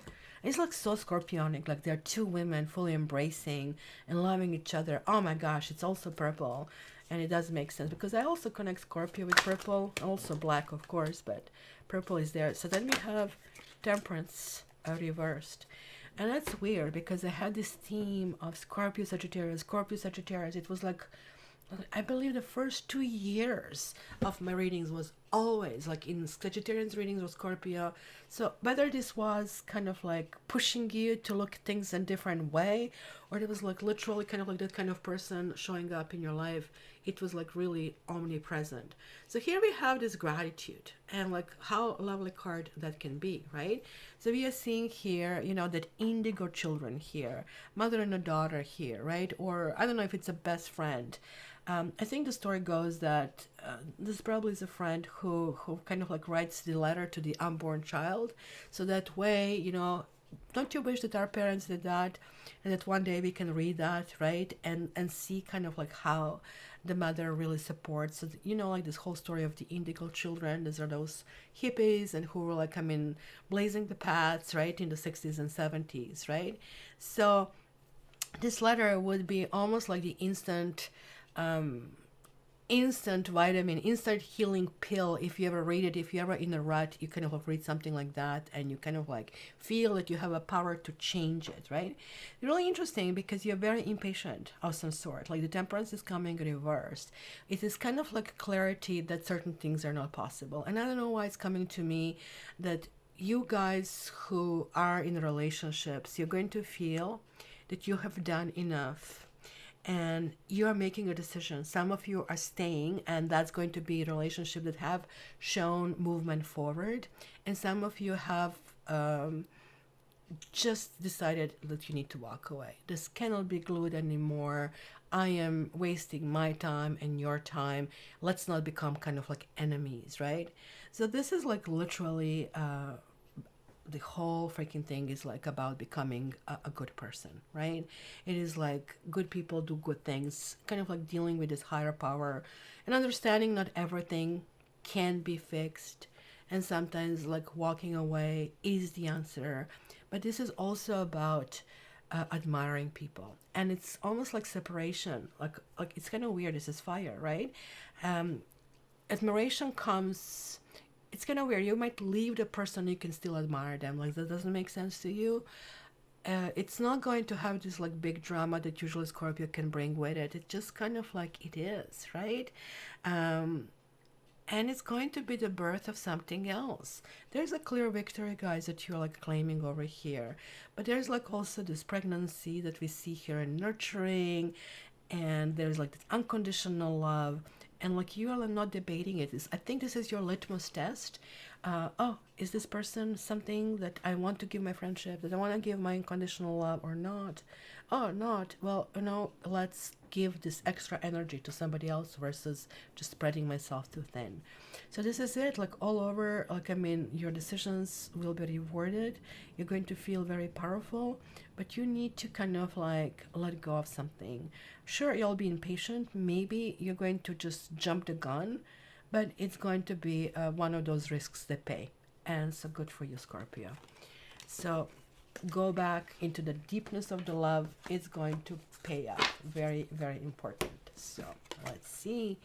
It's like so scorpionic, like they're two women fully embracing and loving each other. Oh my gosh, it's also purple. And it does make sense because I also connect Scorpio with purple, also black of course, but purple is there. So then we have Temperance reversed. And that's weird because I had this theme of Scorpio, Sagittarius, Scorpio, Sagittarius. It was like, I believe the first 2 years of my readings was always like in Sagittarian's readings or Scorpio. So whether this was kind of like pushing you to look at things in a different way, or it was like literally kind of like that kind of person showing up in your life, it was like really omnipresent. So here we have this gratitude, and like how lovely card that can be, right? So we are seeing here, that indigo children here, mother and a daughter here, right? Or I don't know if it's a best friend. I think the story goes that this probably is a friend who kind of like writes the letter to the unborn child. So that way, don't you wish that our parents did that, and that one day we can read that, right? And see kind of like how the mother really supports. So, like this whole story of the indigo children, these are those hippies and who were like, blazing the paths, right? In the 60s and 70s, right? So this letter would be almost like the instant vitamin, instant healing pill. If you ever read it, if you're ever in a rut, you kind of read something like that and you kind of like feel that you have a power to change it, right? Really interesting because you're very impatient of some sort. Like the Temperance is coming reversed. It is kind of like clarity that certain things are not possible. And I don't know why it's coming to me that you guys who are in relationships, you're going to feel that you have done enough and you are making a decision. Some of you are staying, and that's going to be a relationship that have shown movement forward, and some of you have just decided that you need to walk away. This cannot be glued anymore. I am wasting my time and your time. Let's not become kind of like enemies, right? So this is like literally the whole freaking thing is like about becoming a good person, right? It is like good people do good things, kind of like dealing with this higher power and understanding not everything can be fixed. And sometimes like walking away is the answer. But this is also about admiring people. And it's almost like separation. Like it's kind of weird. This is fire, right? Um, Admiration comes, it's kind of weird. You might leave the person, you can still admire them. Like that doesn't make sense to you. It's not going to have this like big drama that usually Scorpio can bring with it. It's just kind of like it is, right? um, and it's going to be the birth of something else. There's a clear victory, guys, that you're like claiming over here, but there's like also this pregnancy that we see here in nurturing, and there's like this unconditional love, and like you are not debating it. I think this is your litmus test. Oh, is this person something that I want to give my friendship, that I want to give my unconditional love or not? Oh, not. Well, let's give this extra energy to somebody else versus just spreading myself too thin. So this is it, like all over. Like, I mean, your decisions will be rewarded. You're going to feel very powerful, but you need to kind of like let go of something. Sure, you'll be impatient. Maybe you're going to just jump the gun, but it's going to be one of those risks that pay. And so good for you, Scorpio. So go back into the deepness of the love. It's going to pay off. Very, very important. So let's see.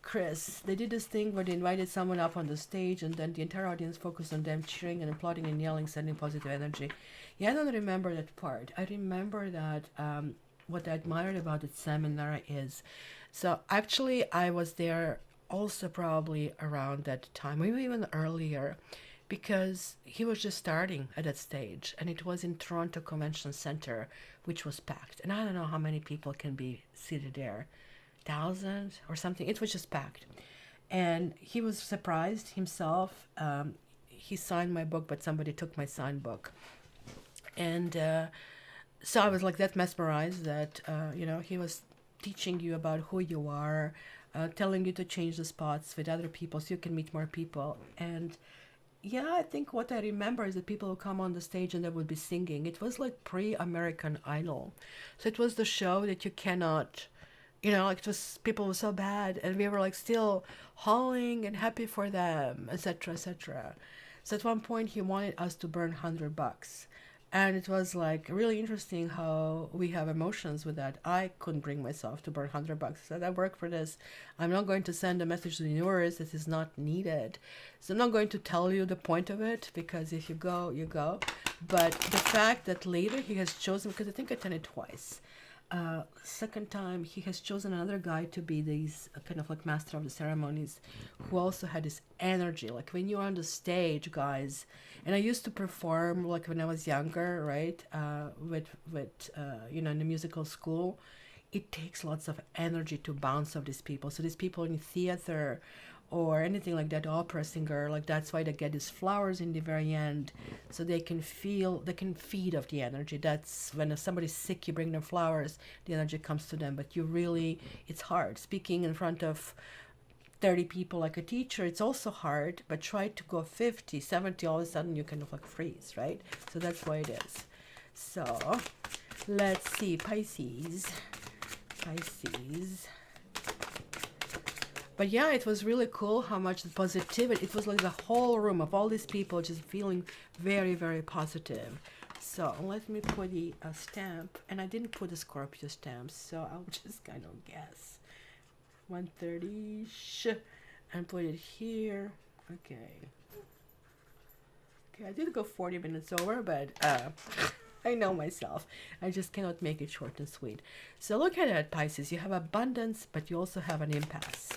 Chris, they did this thing where they invited someone up on the stage and then the entire audience focused on them cheering and applauding and yelling, sending positive energy. Yeah, I don't remember that part. I remember that what I admired about the seminar is, so actually I was there also probably around that time, maybe even earlier, because he was just starting at that stage, and it was in Toronto Convention Center, which was packed. And I don't know how many people can be seated there, 1,000 or something. It was just packed, and he was surprised himself. He signed my book, but somebody took my signed book, and so I was like that mesmerized that he was teaching you about who you are, telling you to change the spots with other people so you can meet more people. And yeah, I think what I remember is that people would come on the stage and they would be singing. It was like pre-American Idol. So it was the show that you cannot, like it was, people were so bad and we were like still hauling and happy for them, etc., etc. So at one point he wanted us to burn $100. And it was like really interesting how we have emotions with that. I couldn't bring myself to burn $100. I said, I work for this. I'm not going to send a message to the universe that is not needed. So I'm not going to tell you the point of it, because if you go, you go. But the fact that later he has chosen, because I think I attended twice. Second time he has chosen another guy to be these kind of like master of the ceremonies, who also had this energy. Like when you're on the stage, guys, and I used to perform like when I was younger, right? In the musical school, it takes lots of energy to bounce off these people. So these people in theater or anything like that, opera singer, like that's why they get these flowers in the very end, so they can feed off the energy. That's when somebody's sick, you bring them flowers, the energy comes to them. But it's hard speaking in front of 30 people like a teacher. It's also hard, but try to go 50, 70, all of a sudden you kind of like freeze, right? So that's why it is. So let's see, Pisces. But yeah, it was really cool how much the positivity, it was like the whole room of all these people just feeling very, very positive. So let me put a stamp, and I didn't put a Scorpio stamp, so I'll just kind of guess 130 and put it here. Okay, I did go 40 minutes over, but I know myself. I just cannot make it short and sweet. So look at it, Pisces. You have abundance, but you also have an impasse.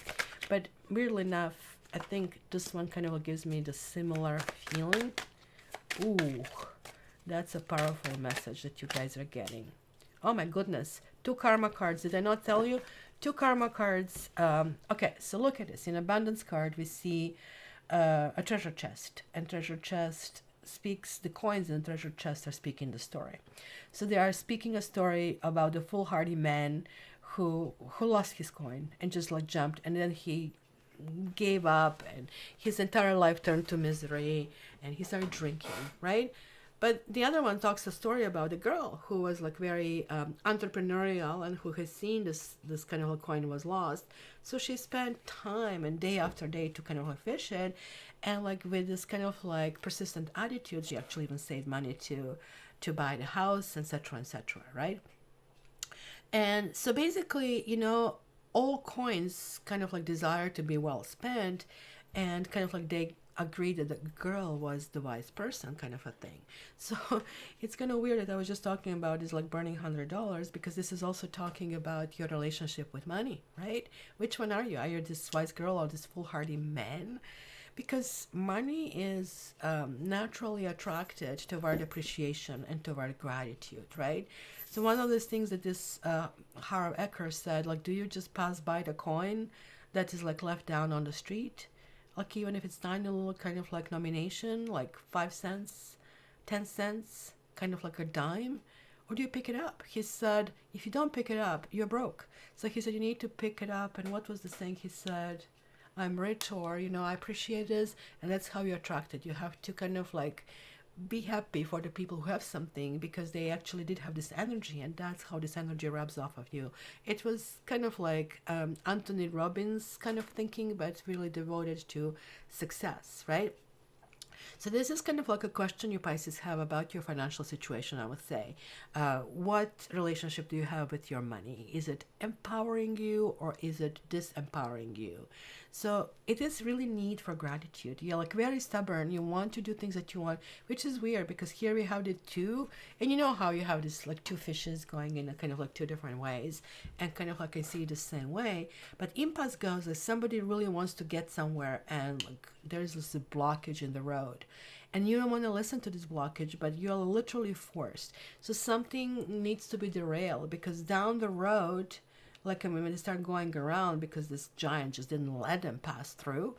But weirdly enough, I think this one kind of gives me the similar feeling. Ooh, that's a powerful message that you guys are getting. Oh my goodness. 2 karma cards. Did I not tell you? 2 karma cards. Okay, so look at this. In abundance card, we see a treasure chest. And treasure chest speaks, the coins in the treasure chest are speaking the story. So they are speaking a story about the foolhardy man who lost his coin and just like jumped, and then he gave up, and his entire life turned to misery, and he started drinking, right? But the other one talks a story about a girl who was like very entrepreneurial and who has seen this kind of a coin was lost. So she spent time and day after day to kind of like fish it, and like with this kind of like persistent attitude, she actually even saved money to buy the house, etc., etc., right? And so basically, all coins kind of like desire to be well spent, and kind of like they agreed that the girl was the wise person, kind of a thing. So it's kind of weird that I was just talking about is like burning $100, because this is also talking about your relationship with money, right? Which one are you? Are you this wise girl or this foolhardy man? Because money is naturally attracted toward appreciation and toward gratitude, right? So one of those things that this Harv Eker said, like, do you just pass by the coin that is like left down on the street? Like even if it's tiny little kind of like nomination, like 5 cents, 10 cents, kind of like a dime, or do you pick it up? He said, if you don't pick it up, you're broke. So he said, you need to pick it up. And what was the thing he said? I'm rich, or, I appreciate this. And that's how you attract it. You have to kind of like be happy for the people who have something, because they actually did have this energy, and that's how this energy rubs off of you. It was kind of like Anthony Robbins kind of thinking, but really devoted to success, right? So this is kind of like a question you Pisces have about your financial situation, I would say. What relationship do you have with your money? Is it empowering you, or is it disempowering you? So it is really need for gratitude. You're like very stubborn. You want to do things that you want, which is weird, because here we have the two, and you know how you have this like two fishes going in a kind of like two different ways, and kind of like I see it the same way. But impasse goes as somebody really wants to get somewhere, and like there's this blockage in the road, and you don't want to listen to this blockage, but you're literally forced. So something needs to be derailed, because down the road, like when they start going around because this giant just didn't let them pass through,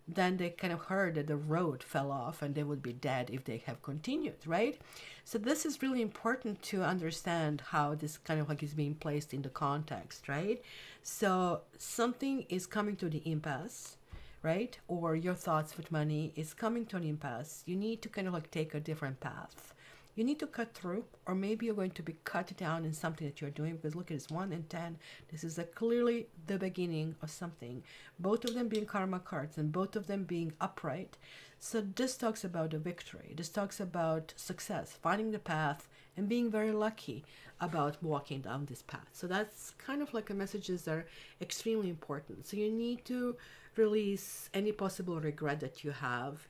then they kind of heard that the road fell off and they would be dead if they have continued, right? So this is really important to understand how this kind of like is being placed in the context, right? So something is coming to the impasse, right? Or your thoughts with money is coming to an impasse. You need to kind of like take a different path. You need to cut through, or maybe you're going to be cut down in something that you're doing, because look at this 1 and 10. This is clearly the beginning of something. Both of them being karma cards, and both of them being upright. So this talks about a victory. This talks about success, finding the path, and being very lucky about walking down this path. So that's kind of like a messages that are extremely important. So you need to release any possible regret that you have,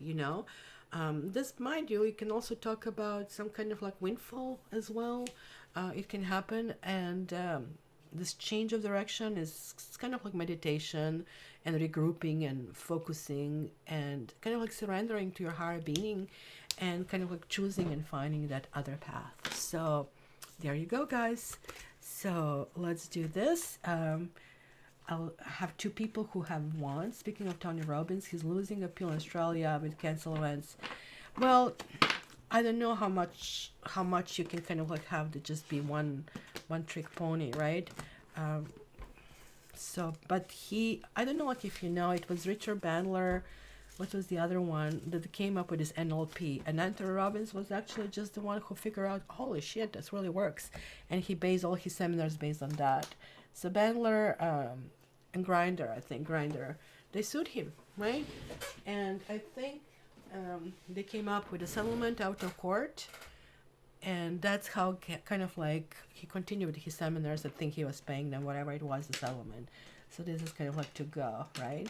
this, mind you, can also talk about some kind of like windfall as well. It can happen, and this change of direction is kind of like meditation and regrouping and focusing and kind of like surrendering to your higher being, and kind of like choosing and finding that other path. So there you go, guys. So let's do this. I'll have 2 people who have won. Speaking of Tony Robbins, he's losing appeal in Australia with cancel events. Well, I don't know how much you can kind of like have to just be one trick pony, right? But I don't know, like if you know, it was Richard Bandler. What was the other one that came up with this NLP? And Anthony Robbins was actually just the one who figured out, holy shit, this really works. And he based all his seminars based on that. So Bandler and Grinder, they sued him, right? And I think they came up with a settlement out of court. And that's how kind of like he continued his seminars. I think he was paying them whatever it was, the settlement. So this is kind of like to go, right?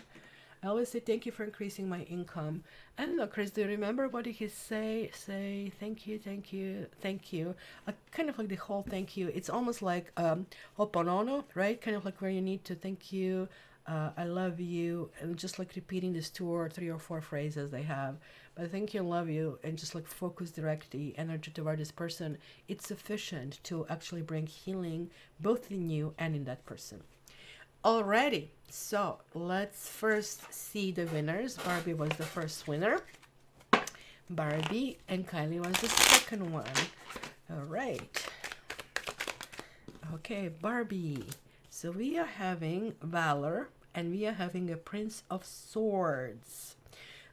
I always say thank you for increasing my income. I don't know, Chris, do you remember what did he say? Say thank you, thank you, thank you. Kind of like the whole thank you. It's almost like Ho'oponopono, right? Kind of like where you need to thank you, I love you, and just like repeating this 2 or 3 or 4 phrases they have. But thank you and love you, and just like focus directly energy toward this person. It's sufficient to actually bring healing both in you and in that person. Alrighty, so let's first see the winners. Barbie was the first winner. Barbie, and Kylie was the second one. All right. Okay, Barbie. So we are having Valor, and we are having a Prince of Swords.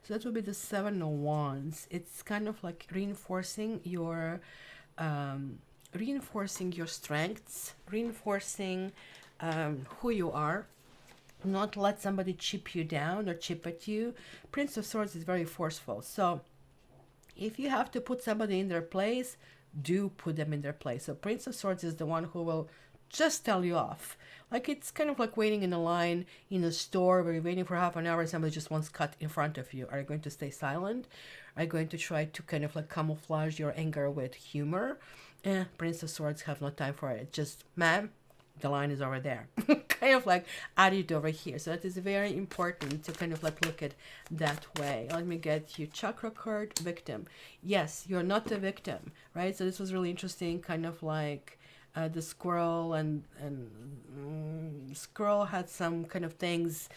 So that would be the Seven of Wands. It's kind of like reinforcing your strengths, reinforcing who you are, not let somebody chip you down or chip at you. Prince of Swords is very forceful. So if you have to put somebody in their place, do put them in their place. So Prince of Swords is the one who will just tell you off. Like it's kind of like waiting in a line in a store where you're waiting for half an hour and somebody just wants cut in front of you. Are you going to stay silent? Are you going to try to kind of like camouflage your anger with humor? Prince of Swords have no time for it. Just, ma'am, the line is over there. Kind of like attitude over here. So that is very important to kind of like look at that way. Let me get you chakra card, victim. Yes, you're not the victim, right? So this was really interesting, kind of like the squirrel and squirrel had some kind of things,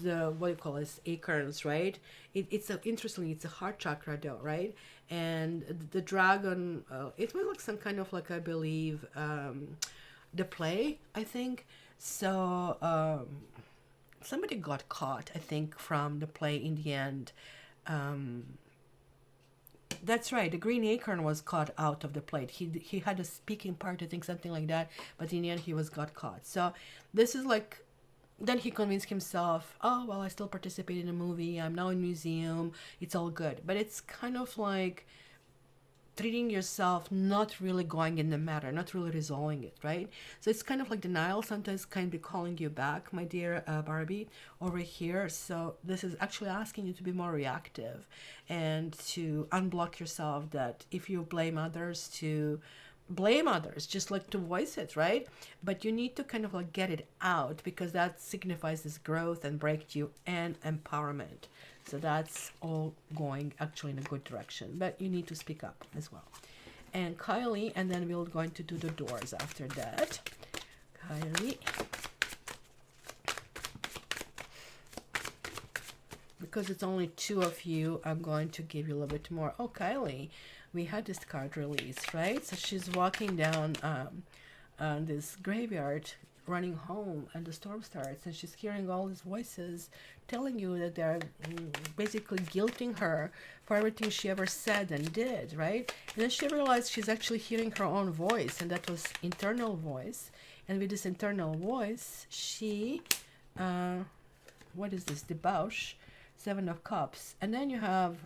the what do you call this, acorns, right? It's interestingly, it's a heart chakra though, right? And the dragon, it was like some kind of like, I believe, the play, I think. So somebody got caught, I think, from the play in the end. That's right. The green acorn was caught out of the plate. He had a speaking part, I think, something like that. But in the end, he was got caught. So this is like, then he convinced himself, oh, well, I still participate in a movie. I'm now in museum. It's all good. But it's kind of like treating yourself, not really going in the matter, not really resolving it, right? So it's kind of like denial, sometimes kind of be calling you back, my dear Barbie, over here. So this is actually asking you to be more reactive and to unblock yourself, that if you blame others, to blame others, just like to voice it, right? But you need to kind of like get it out, because that signifies this growth and breakthrough and empowerment. So that's all going actually in a good direction, but you need to speak up as well. And Kylie, and then we're going to do the doors after that. Kylie. Because it's only two of you, I'm going to give you a little bit more. Oh, Kylie, we had this card released, right? So she's walking down this graveyard, running home, and the storm starts, and she's hearing all these voices telling you that they're basically guilting her for everything she ever said and did, right? And then she realized she's actually hearing her own voice, and that was internal voice. And with this internal voice, she, what is this, debauch, Seven of Cups. And then you have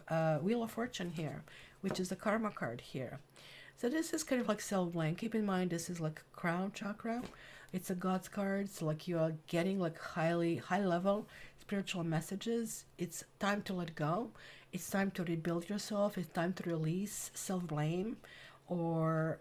Wheel of Fortune here, which is the karma card here. So this is kind of like self-blame. Keep in mind, this is like crown chakra. It's a God's card, so like you are getting like high level spiritual messages. It's time to let go. It's time to rebuild yourself. It's time to release self-blame or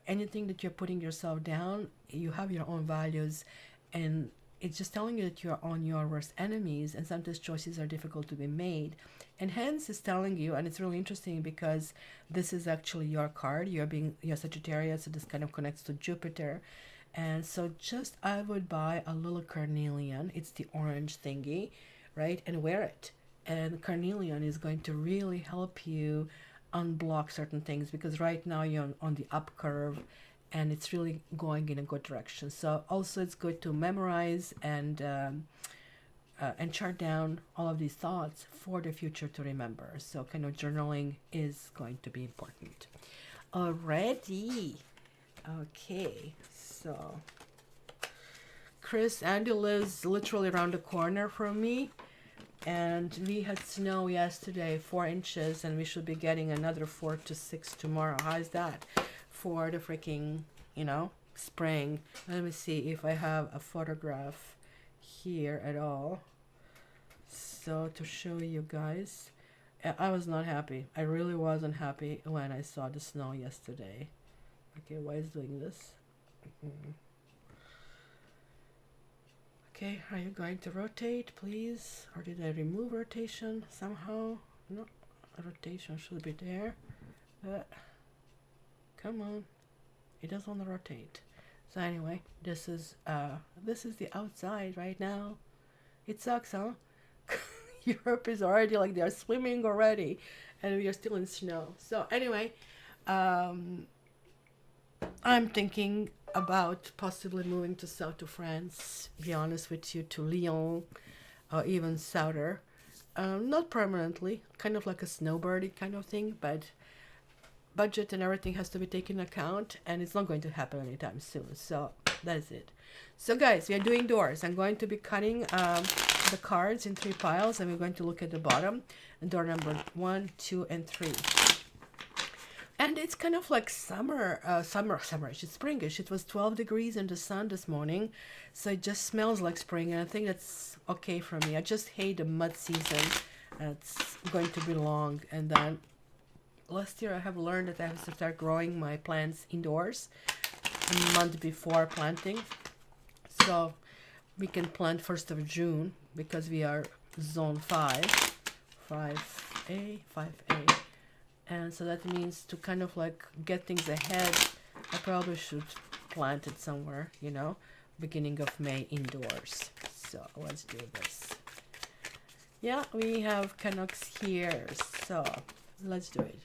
anything that you're putting yourself down. You have your own values, and it's just telling you that you're on your worst enemies, and sometimes choices are difficult to be made. And hence it's telling you, and it's really interesting because this is actually your card. You're Sagittarius, so this kind of connects to Jupiter. And so just I would buy a little carnelian. It's the orange thingy, right? And wear it. And carnelian is going to really help you unblock certain things, because right now you're on the up curve and it's really going in a good direction. So also it's good to memorize and chart down all of these thoughts for the future to remember. So kind of journaling is going to be important. Alrighty. Okay, so Chris, Andy lives literally around the corner from me, and we had snow yesterday, 4 inches, and we should be getting another 4 to 6 tomorrow. How's that for the freaking, spring? Let me see if I have a photograph here at all, so to show you guys. I was not happy. I really wasn't happy when I saw the snow yesterday. Okay, why is it doing this? Okay, are you going to rotate, please? Or did I remove rotation somehow? No, rotation should be there. Come on, it doesn't rotate. So anyway, this is the outside right now. It sucks, huh? Europe is already like they're swimming already, and we are still in snow. So anyway, um, I'm thinking about possibly moving to south of France. Be honest with you, to Lyon or even southern. Not permanently, kind of like a snowbirdie kind of thing, but budget and everything has to be taken into account, and it's not going to happen anytime soon. So that's it. So guys, we are doing doors. I'm going to be cutting the cards in 3 piles, and we're going to look at the bottom, door number 1, 2, and 3. And it's kind of like summerish. It's springish. It was 12 degrees in the sun this morning, so it just smells like spring, and I think that's okay for me. I just hate the mud season. It's going to be long, and then last year I have learned that I have to start growing my plants indoors a month before planting. So we can plant 1st of June because we are zone 5A. And so that means to kind of like get things ahead, I probably should plant it somewhere, beginning of May indoors. So let's do this. Yeah, we have Canucks here. So let's do it.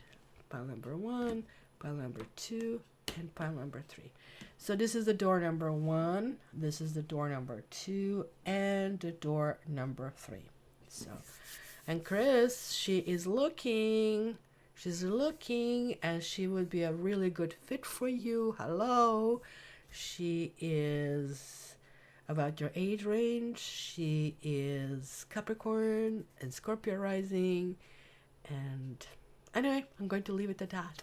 Pile number 1, pile number 2, and pile number 3. So this is the door number 1, this is the door number 2, and the door number 3. So, and Chris, she's looking, and she would be a really good fit for you. Hello. She is about your age range. She is Capricorn and Scorpio rising, and anyway, I'm going to leave it at that.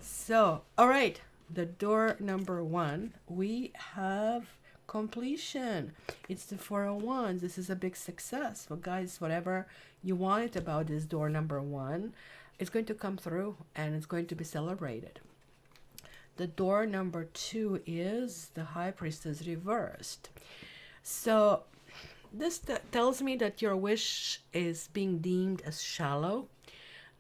So, all right, the door number 1, we have completion. It's the 401. This is a big success. Well, guys, whatever you wanted about this door number 1, it's going to come through, and it's going to be celebrated. The door number 2 is the High Priestess reversed. So this tells me that your wish is being deemed as shallow,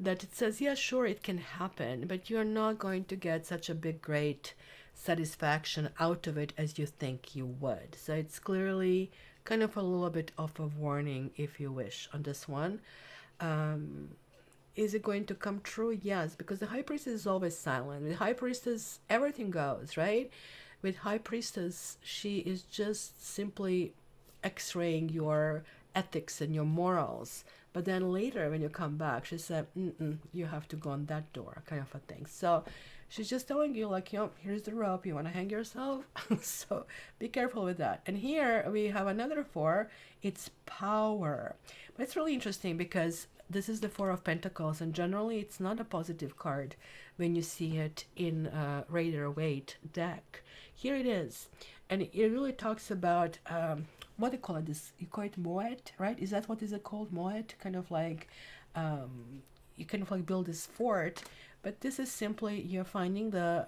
that it says, yeah, sure, it can happen, but you're not going to get such a big, great satisfaction out of it as you think you would. So it's clearly kind of a little bit of a warning, if you wish, on this one. Is it going to come true? Yes, because the High Priestess is always silent. With High Priestess, everything goes, right? With High Priestess, she is just simply x-raying your ethics and your morals. But then later, when you come back, she said, you have to go on that door, kind of a thing. So she's just telling you, like, here's the rope. You want to hang yourself? So be careful with that. And here we have another 4. It's power. But it's really interesting because this is the 4 of Pentacles, and generally it's not a positive card when you see it in a Rider-Waite deck. Here it is. And it really talks about what do you call it? This, you call it Moet, right? Is that what is it called? Moet? Kind of like you kind of like build this fort, but this is simply you're finding the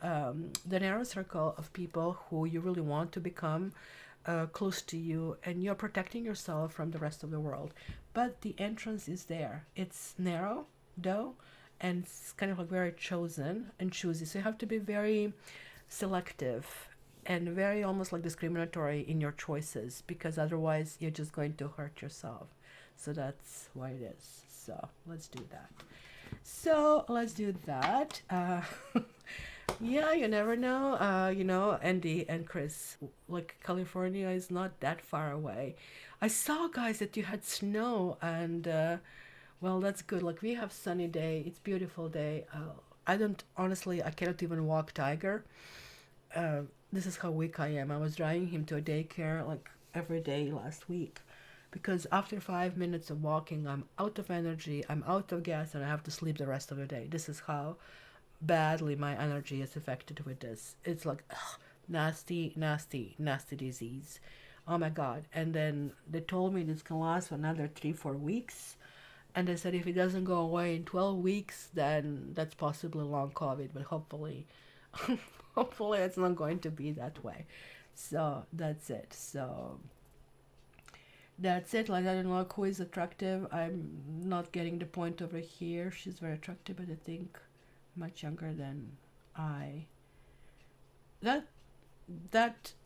narrow circle of people who you really want to become close to you, and you're protecting yourself from the rest of the world. But the entrance is there. It's narrow, though, and it's kind of like very chosen and choosy. So you have to be very selective and very almost like discriminatory in your choices, because otherwise you're just going to hurt yourself. So that's why it is. So let's do that. Yeah, you never know. Andy and Chris, like California is not that far away. I saw, guys, that you had snow, and well, that's good. Like, we have sunny day. It's beautiful day. I cannot even walk Tiger. This is how weak I am. I was driving him to a daycare like every day last week, because after 5 minutes of walking, I'm out of energy, I'm out of gas, and I have to sleep the rest of the day. This is how badly my energy is affected with this. It's like nasty disease. Oh my god. And then they told me this can last for another 3-4 weeks, and they said if it doesn't go away in 12 weeks, then that's possibly long COVID, but hopefully hopefully it's not going to be that way. So that's it. Like, I don't know who is attractive. I'm not getting the point over here. She's very attractive, but I think much younger than I. That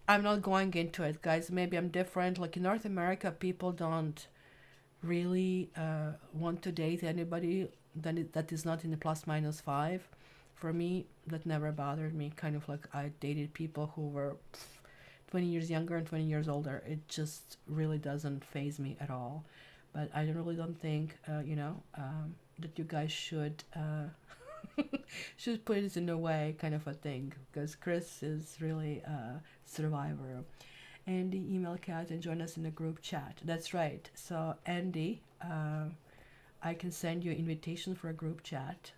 I'm not going into it, guys. Maybe I'm different. Like, in North America, people don't really want to date anybody that is not in the plus minus 5. For me, that never bothered me. Kind of like I dated people who were 20 years younger and 20 years older. It just really doesn't faze me at all. But I really don't think, that you guys should should put it in a way, kind of a thing, because Chris is really a survivor. Andy, email Kat and join us in the group chat. That's right. So Andy, I can send you an invitation for a group chat,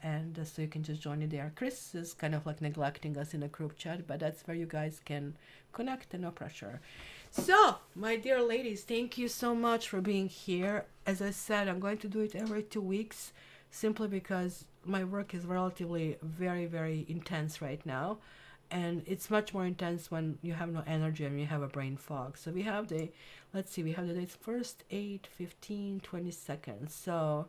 and so you can just join it there. Chris is kind of like neglecting us in a group chat, but that's where you guys can connect and no pressure. So, my dear ladies, thank you so much for being here. As I said, I'm going to do it every 2 weeks, simply because my work is relatively very, very intense right now. And it's much more intense when you have no energy and you have a brain fog. So we have the, let's see, we have the dates first, 8, 15, 22nd. So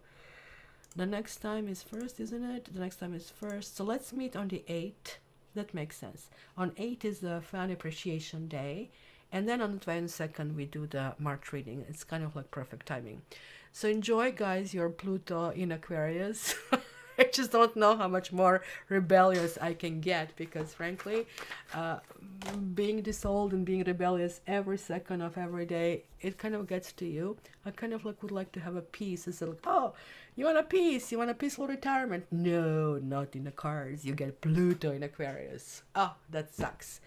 the next time is first, isn't it? The next time is first. So let's meet on the 8th. That makes sense. On 8 is the Fan Appreciation Day. And then on the 22nd, we do the March reading. It's kind of like perfect timing. So enjoy, guys, your Pluto in Aquarius. I just don't know how much more rebellious I can get, because frankly, being this old and being rebellious every second of every day, it kind of gets to you. I kind of like would like to have a peace. It's like, oh, you want a peace? You want a peaceful retirement? No, not in the cards. You get Pluto in Aquarius. Oh, that sucks.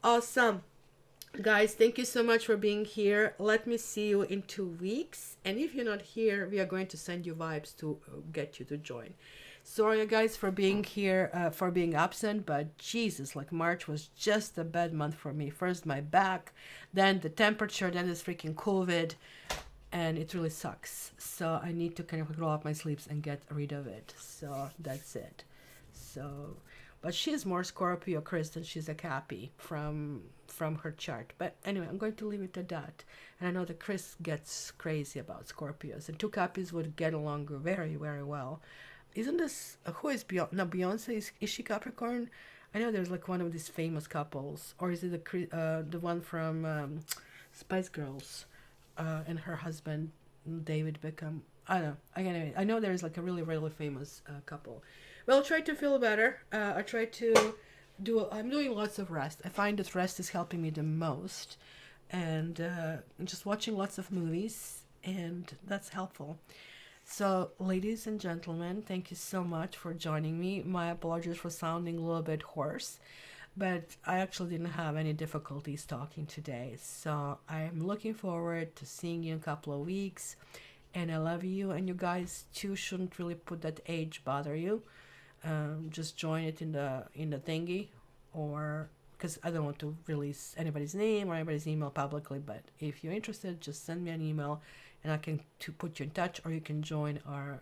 Awesome. Guys, thank you so much for being here. Let me see you in 2 weeks. And if you're not here, we are going to send you vibes to get you to join. Sorry, guys, for being here, for being absent, but Jesus, like March was just a bad month for me. First my back, then the temperature, then this freaking COVID, and it really sucks. So I need to kind of roll up my sleeves and get rid of it. So that's it. So, but she's more Scorpio Chris than she's a Cappy from her chart. But anyway, I'm going to leave it at that. And I know that Chris gets crazy about Scorpios, and two Cappies would get along very, very well. Isn't this, who is Beyonce? No, Beyonce, is she Capricorn? I know there's like one of these famous couples. Or is it the one from Spice Girls and her husband, David Beckham? I don't know. Anyway, I know there's like a really, really famous couple. Well, try to feel better. I try to I'm doing lots of rest. I find that rest is helping me the most. And just watching lots of movies, and that's helpful. So, ladies and gentlemen, thank you so much for joining me. My apologies for sounding a little bit hoarse, but I actually didn't have any difficulties talking today. So, I'm looking forward to seeing you in a couple of weeks. And I love you, and you guys too shouldn't really put that age bother you. Just join it in the thingy, or because I don't want to release anybody's name or anybody's email publicly, but if you're interested, just send me an email and I can put you in touch, or you can join our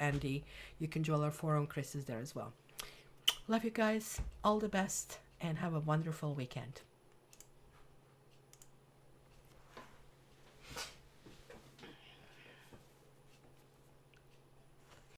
Andy. You can join our forum. Chris is there as well. Love you guys. All the best, and have a wonderful weekend.